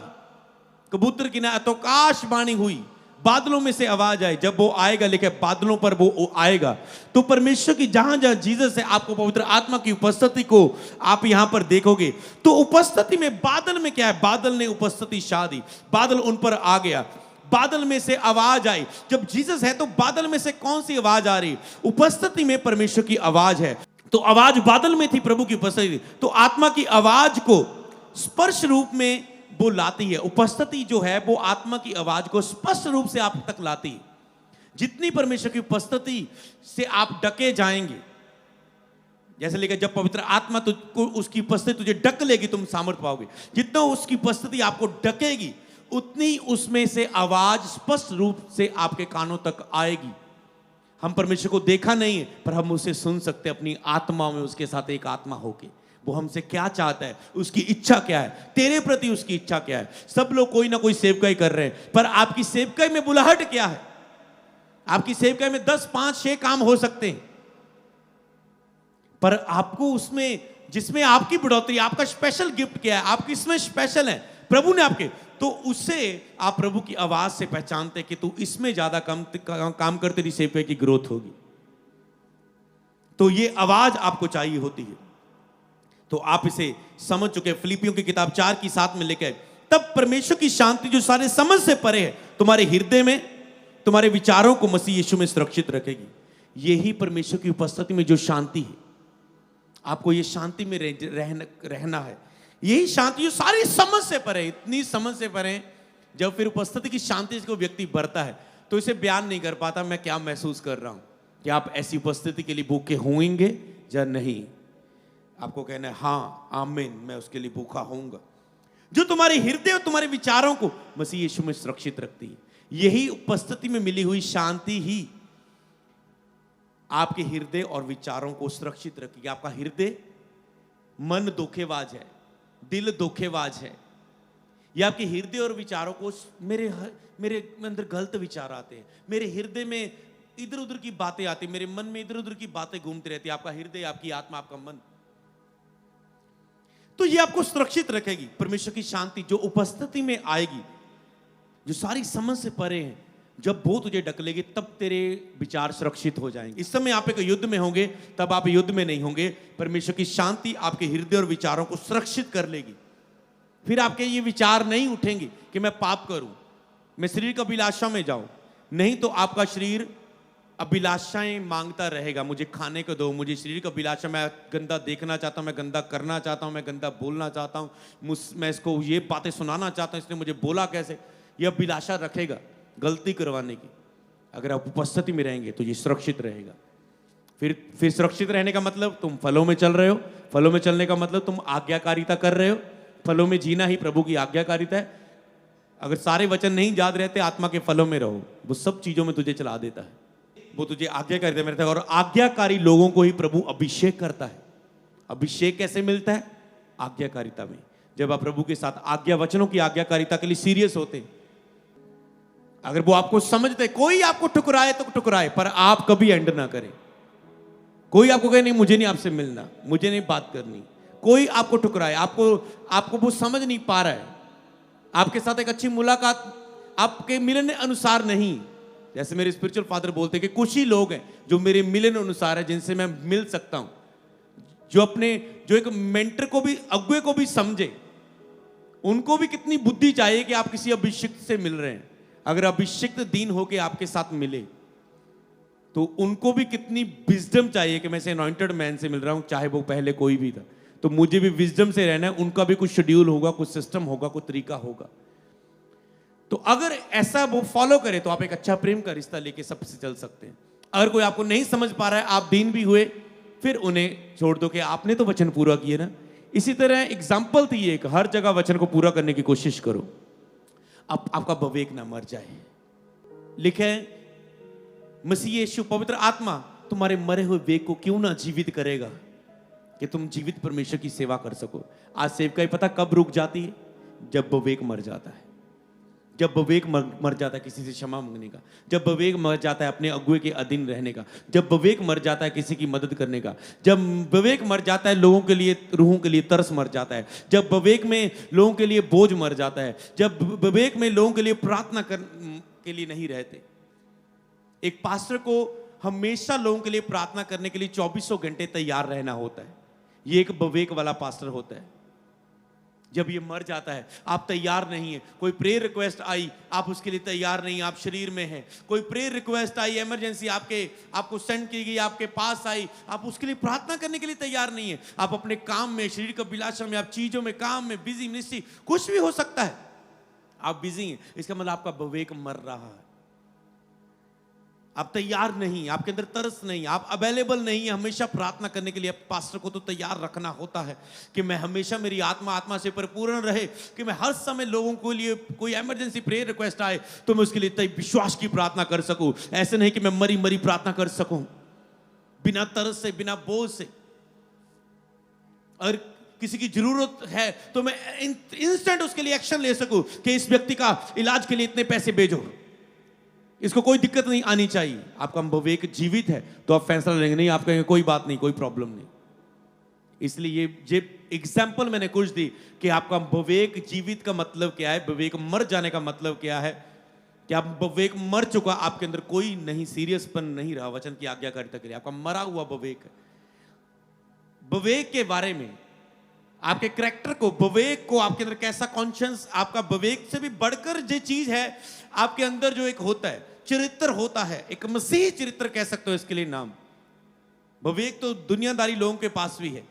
कबूतर की ना तो आकाशवाणी हुई, बादलों में से आवाज आई, जब वो आएगा, लेकिन बादलों पर वो आएगा, तो परमेश्वर की जहां जहां जीसस है, आपको पवित्र आत्मा की उपस्थिति को आप यहां पर देखोगे। तो उपस्थिति में बादल में क्या है? बादल ने उपस्थिति छा दी, बादल उन पर आ गया, बादल में से आवाज आई। जब जीसस है तो बादल में से कौन सी आवाज आ रही? उपस्थिति में परमेश्वर की आवाज है। तो आवाज बादल में थी, प्रभु की उपस्थिति। तो आत्मा की आवाज को स्पर्श रूप में वो लाती है। उपस्थिति जो है वो आत्मा की आवाज को स्पष्ट रूप से आप तक लाती है। जितनी परमेश्वर की उपस्थिति से आप डके जाएंगे, जैसे लेकर जब पवित्र आत्मा तुझको उसकी उपस्थिति तुझे ढक लेगी, तुम सामर्थ पाओगे। जितना उसकी उपस्थिति आपको ढकेगी, उतनी उसमें से आवाज स्पष्ट रूप से आपके कानों तक आएगी। हम परमेश्वर को देखा नहीं है, पर हम उसे सुन सकते अपनी आत्मा में, उसके साथ एक आत्मा होके। वो हमसे क्या चाहता है, उसकी इच्छा क्या है, तेरे प्रति उसकी इच्छा क्या है। सब लोग कोई ना कोई सेवकाई कर रहे हैं, पर आपकी सेवकाई में बुलाहट क्या है? आपकी सेवकाई में 10, 5, 6 काम हो सकते हैं, पर आपको उसमें जिसमें आपकी बढ़ोतरी, आपका स्पेशल गिफ्ट क्या है, आप किसमें स्पेशल है, प्रभु ने आपके, तो उससे आप प्रभु की आवाज से पहचानते कि तू इसमें ज्यादा काम कर, तेरी सेवकाई की ग्रोथ होगी। तो ये आवाज आपको चाहिए होती है। तो आप इसे समझ चुके। फिलिपियों की किताब 4:7 में लिखा है, तब परमेश्वर की शांति जो सारे समझ से परे है, तुम्हारे हृदय में, तुम्हारे विचारों को मसीह यीशु में सुरक्षित रखेगी। यही परमेश्वर की उपस्थिति में जो शांति है, आपको ये शांति में रहना है। यही शांति जो सारी समझ से परे, इतनी समझ से परे, जब फिर उपस्थिति की शांति से व्यक्ति बढ़ता है तो इसे बयान नहीं कर पाता मैं क्या महसूस कर रहा हूं। कि आप ऐसी उपस्थिति के लिए भूखे होंगे या नहीं? आपको कहना है हाँ आमीन, मैं उसके लिए भूखा होऊंगा। जो तुम्हारे हृदय और तुम्हारे विचारों को मसीह यीशु में सुरक्षित रखती है, यही उपस्थिति में मिली हुई शांति ही आपके हृदय और विचारों को सुरक्षित रखेगी। आपका हृदय, मन धोखेबाज है, दिल धोखेबाज है, ये आपके हृदय और विचारों को, मेरे अंदर गलत विचार आते हैं, मेरे हृदय में इधर उधर की बातें आती, मेरे मन में इधर उधर की बातें घूमती रहती है। आपका हृदय, आपकी आत्मा, आपका मन, तो ये आपको सुरक्षित रखेगी। परमेश्वर की शांति जो उपस्थिति में आएगी, जो सारी समझ से परे है, जब वो तुझे ढकलेगी तब तेरे विचार सुरक्षित हो जाएंगे। इस समय आप एक युद्ध में होंगे, तब आप युद्ध में नहीं होंगे। परमेश्वर की शांति आपके हृदय और विचारों को सुरक्षित कर लेगी। फिर आपके ये विचार नहीं उठेंगे कि मैं पाप करूं, मैं शरीर का अभिलाषा में जाऊं। नहीं तो आपका शरीर अभिलाषाएं मांगता रहेगा, मुझे खाने को दो, मुझे शरीर का अभिलाषा, मैं गंदा देखना चाहता हूं, मैं गंदा करना चाहता हूं, मैं गंदा बोलना चाहता हूं, मैं इसको ये बातें सुनाना चाहता हूं, इसने मुझे बोला कैसे, ये अभिलाषा रखेगा गलती करवाने की। अगर आप उपस्थिति में रहेंगे तो ये सुरक्षित रहेगा। फिर सुरक्षित रहने का मतलब तुम फलों में चल रहे हो। फलों में चलने का मतलब तुम आज्ञाकारिता कर रहे हो। फलों में जीना ही प्रभु की आज्ञाकारिता है। अगर सारे वचन नहीं याद रहते, आत्मा के फलों में रहो, वो सब चीजों में तुझे चला देता है, वो तुझे आज्ञाकारिता में रहता है। और आज्ञाकारी लोगों को ही प्रभु अभिषेक करता है। अभिषेक कैसे मिलता है? आज्ञाकारिता में। जब आप प्रभु के साथ आज्ञा वचनों की आज्ञाकारिता के लिए सीरियस होते हैं, अगर वो आपको समझते, कोई आपको ठुकराए तो ठुकराए, पर आप कभी एंड ना करें। कोई आपको कहे नहीं मुझे नहीं आपसे मिलना, मुझे नहीं बात करनी, कोई आपको ठुकराए, आपको वो समझ नहीं पा रहा है, आपके साथ एक अच्छी मुलाकात आपके मिलन अनुसार नहीं। जैसे मेरे स्पिरिचुअल फादर बोलते हैं कि कुछ ही लोग हैं जो मेरे मिलन अनुसार है, जिनसे मैं मिल सकता हूं, जो एक मेंटर को भी, अगुए को भी समझे। उनको भी कितनी बुद्धि चाहिए कि आप किसी अभिषिक्त से मिल रहे हैं। अगर अभिषिक्त दीन होके आपके साथ मिले तो उनको भी कितनी विजडम चाहिए कि मैं से अनॉइंटेड मैन से मिल रहा हूं, चाहे वो पहले कोई भी था। तो मुझे भी विजडम से रहना है। उनका भी कुछ शेड्यूल होगा, कुछ सिस्टम होगा, कुछ तरीका होगा। तो अगर ऐसा वो फॉलो करे तो आप एक अच्छा प्रेम का रिश्ता लेके सबसे चल सकते हैं। अगर कोई आपको नहीं समझ पा रहा है, आप दीन भी हुए, फिर उन्हें छोड़ दो कि आपने तो वचन पूरा किए ना। इसी तरह एग्जाम्पल थी एक, हर जगह वचन को पूरा करने की कोशिश करो, अब आपका विवेक ना मर जाए। लिखे मसीह यीशु पवित्र आत्मा तुम्हारे मरे हुए विवेक को क्यों ना जीवित करेगा कि तुम जीवित परमेश्वर की सेवा कर सको। आज सेवकाई पता कब रुक जाती है? जब विवेक मर जाता है। जब विवेक मर जाता है किसी से क्षमा मांगने का, जब विवेक मर जाता है अपने अगुए के अधीन रहने का, जब विवेक मर जाता है किसी की मदद करने का, जब विवेक मर जाता है लोगों के लिए, रूहों के लिए तरस मर जाता है, जब विवेक में लोगों के लिए बोझ मर जाता है, जब विवेक में लोगों के लिए प्रार्थना के लिए नहीं रहते। एक पास्टर को हमेशा लोगों के लिए प्रार्थना करने के लिए 2400 घंटे तैयार रहना होता है। ये एक विवेक वाला पास्टर होता है। जब ये मर जाता है, आप तैयार नहीं है। कोई प्रेयर रिक्वेस्ट आई, आप उसके लिए तैयार नहीं, आप शरीर में हैं। कोई प्रेयर रिक्वेस्ट आई, इमरजेंसी आपको सेंड की गई, आपके पास आई, आप उसके लिए प्रार्थना करने के लिए तैयार नहीं है। आप अपने काम में, शरीर का अभिलाषा में, आप चीजों में, काम में बिजी, मिनिस्ट्री, कुछ भी हो सकता है, आप बिजी हैं। इसका मतलब आपका विवेक मर रहा है। आप तैयार नहीं, आपके अंदर तरस नहीं, आप अवेलेबल नहीं है हमेशा प्रार्थना करने के लिए। पास्टर को तो तैयार रखना होता है कि मैं हमेशा, मेरी आत्मा से परिपूर्ण रहे, कि मैं हर समय लोगों के लिए कोई इमरजेंसी प्रेयर रिक्वेस्ट आए तो मैं उसके लिए विश्वास की प्रार्थना कर सकूं। ऐसे नहीं कि मैं मरी मरी प्रार्थना कर सकूं बिना तरस से, बिना बोझ से। और किसी की जरूरत है तो मैं इंस्टेंट उसके लिए एक्शन ले सकूं कि इस व्यक्ति का इलाज के लिए इतने पैसे भेजो, इसको कोई दिक्कत नहीं आनी चाहिए। आपका विवेक जीवित है तो आप फैसला लेंगे, नहीं आप कहेंगे कोई बात नहीं, कोई प्रॉब्लम नहीं। इसलिए ये एग्जाम्पल मैंने कुछ दी कि आपका विवेक जीवित का मतलब क्या है, विवेक मर जाने का मतलब क्या है। कि आप विवेक मर चुका, आपके अंदर कोई नहीं, सीरियसपन नहीं रहा वचन की आज्ञाकारिता के लिए, आपका मरा हुआ विवेक है। विवेक के बारे में, आपके कैरेक्टर को, विवेक को, आपके अंदर कैसा कॉन्शियस, आपका विवेक से भी बढ़कर जो चीज है आपके अंदर जो एक होता है, चरित्र होता है, एक मसीह चरित्र कह सकते हो इसके लिए नाम। विवेक तो दुनियादारी लोगों के पास भी है।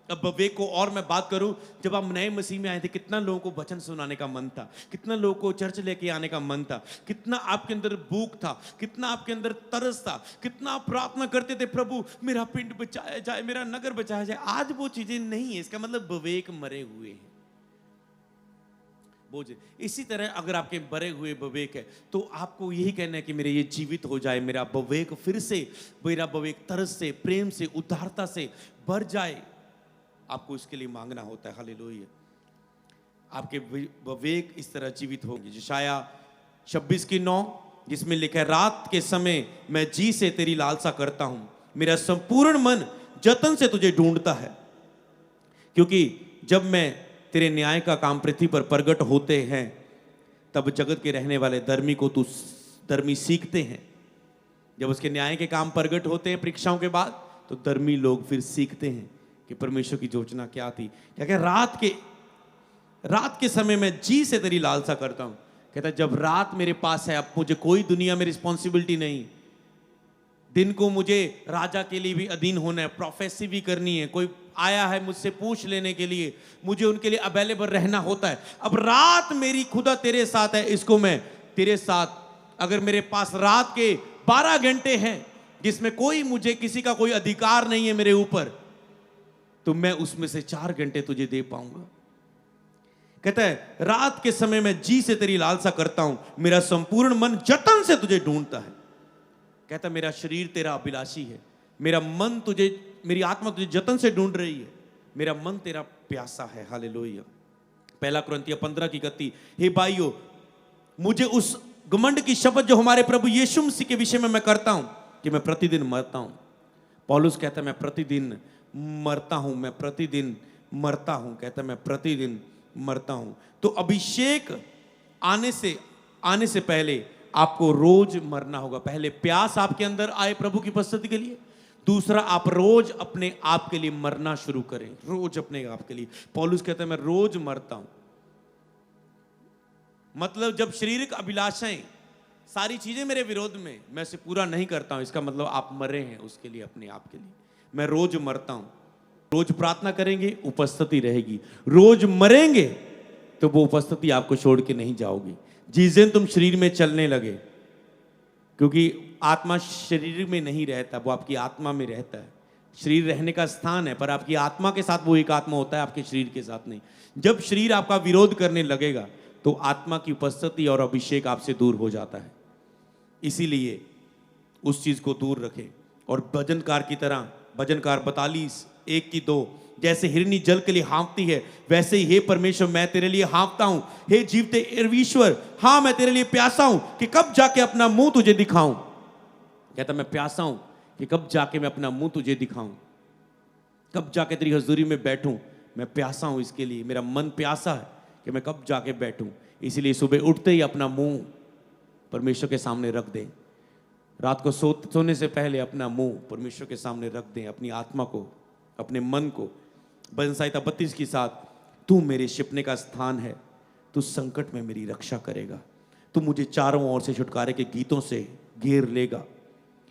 अब विवेक को और मैं बात करूं, जब आप नए मसीह में आए थे, कितना लोगों को वचन सुनाने का मन था, कितना लोगों को चर्च लेके आने का मन था, कितना आपके अंदर भूख था, कितना आपके अंदर तरस था, कितना आप प्रार्थना करते थे, प्रभु मेरा पिंड बचाया जाए, मेरा नगर बचाया जाए। आज वो चीजें नहीं है। इसका मतलब विवेक मरे हुए हैं। इसी तरह अगर आपके मरे हुए विवेक है तो आपको यही कहना है कि मेरे ये जीवित हो जाए, मेरा विवेक फिर से, मेरा विवेक तरस से, प्रेम से, उदारता से भर जाए। आपको इसके लिए मांगना होता है। हालेलुया। आपके विवेक इस तरह जीवित होंगे। यशाया 26:9 जिसमें लिखा है, रात के समय मैं जी से तेरी लालसा करता हूं, मेरा संपूर्ण मन जतन से तुझे ढूंढता है, क्योंकि जब मैं तेरे न्याय का काम पृथ्वी पर प्रगट होते हैं तब जगत के रहने वाले धर्मी सीखते हैं। जब उसके न्याय के काम प्रगट होते हैं परीक्षाओं के बाद, तो धर्मी लोग फिर सीखते हैं कि परमेश्वर की योजना क्या थी। क्या कहते रात के समय में जी से तेरी लालसा करता हूं। कहता है जब रात मेरे पास है, अब मुझे कोई दुनिया में रिस्पॉन्सिबिलिटी नहीं। दिन को मुझे राजा के लिए भी अधीन होना है, प्रोफेसी भी करनी है, कोई आया है मुझसे पूछ लेने के लिए, मुझे उनके लिए अवेलेबल रहना होता है। अब रात मेरी खुदा तेरे साथ है, इसको मैं तेरे साथ, अगर मेरे पास रात के 12 घंटे हैं जिसमें कोई मुझे किसी का कोई अधिकार नहीं है मेरे ऊपर, तो मैं उसमें से 4 घंटे तुझे दे पाऊंगा। कहता है रात के समय में जी से तेरी लालसा करता हूं, मेरा संपूर्ण मन जतन से तुझे ढूंढता है। कहता है मेरा शरीर तेरा अभिलाषी है, मेरा मन तुझे, मेरी आत्मा तुझे जतन से ढूंढ रही है, मेरा मन तेरा प्यासा है। हालेलुया। 1 कुरिन्थियों 15:31, हे भाइयों, मुझे उस घमंड की शपथ जो हमारे प्रभु यीशु मसीह के विषय में मैं करता हूं कि मैं प्रतिदिन मरता हूं। पौलुस कहता है मैं प्रतिदिन मरता हूं, मैं प्रतिदिन मरता हूं। कहता है मैं प्रतिदिन मरता हूं। तो अभिषेक आने से पहले आपको रोज मरना होगा। पहले प्यास आपके अंदर आए प्रभु की उपस्थिति के लिए, दूसरा आप रोज अपने आप के लिए मरना शुरू करें, रोज अपने आप के लिए। पौलुस कहता है मैं रोज मरता हूं। मतलब जब शारीरिक अभिलाषाएं, सारी चीजें मेरे विरोध में, मैं उसे पूरा नहीं करता हूं, इसका मतलब आप मरे हैं उसके लिए, अपने आप के लिए। मैं रोज मरता हूं। रोज प्रार्थना करेंगे, उपस्थिति रहेगी। रोज मरेंगे तो वो उपस्थिति आपको छोड़ के नहीं जाओगी। जिस दिन तुम शरीर में चलने लगे, क्योंकि आत्मा शरीर में नहीं रहता, वो आपकी आत्मा में रहता है। शरीर रहने का स्थान है, पर आपकी आत्मा के साथ वो एक आत्मा होता है, आपके शरीर के साथ नहीं। जब शरीर आपका विरोध करने लगेगा तो आत्मा की उपस्थिति और अभिषेक आपसे दूर हो जाता है। इसीलिए उस चीज को दूर रखें। और भजनकार की तरह, भजनकार 42:1-2, जैसे हिरनी जल के लिए हाँफती है, वैसे ही हे परमेश्वर मैं तेरे लिए हाँफता हूं। हे जीवते ईश्वर, हाँ मैं तेरे लिए प्यासा हूं कि कब जाके अपना मुंह तुझे दिखाऊं। कहता मैं प्यासा हूं कि कब जाके मैं अपना मुंह तुझे दिखाऊं, कब जाके तेरी हजूरी में बैठूं। मैं प्यासा हूं इसके लिए, मेरा मन प्यासा है कि मैं कब जाके बैठूं। इसीलिए सुबह उठते ही अपना मुंह परमेश्वर के सामने रख दें। रात को सोने से पहले अपना मुंह परमेश्वर के सामने रख दें, अपनी आत्मा को, अपने मन को। भजन संहिता 32 के साथ, तू मेरे छिपने का स्थान है, तू संकट में मेरी रक्षा करेगा, तू मुझे चारों ओर से छुटकारे के गीतों से घेर लेगा।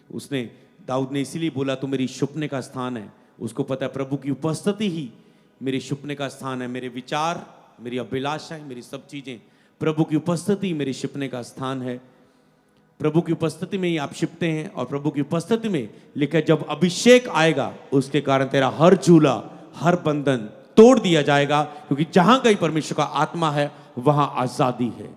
उसने, दाऊद ने इसीलिए बोला तू मेरी छुपने का स्थान है। उसको पता है प्रभु की उपस्थिति ही मेरे छुपने का स्थान है। मेरे विचार, मेरी अभिलाषाएं, मेरी सब चीजें, प्रभु की उपस्थिति मेरे छिपने का स्थान है। प्रभु की उपस्थिति में ही आप छिपते हैं। और प्रभु की उपस्थिति में लिखा जब अभिषेक आएगा उसके कारण तेरा हर झूला, हर बंधन तोड़ दिया जाएगा, क्योंकि जहां कहीं परमेश्वर का आत्मा है वहां आजादी है।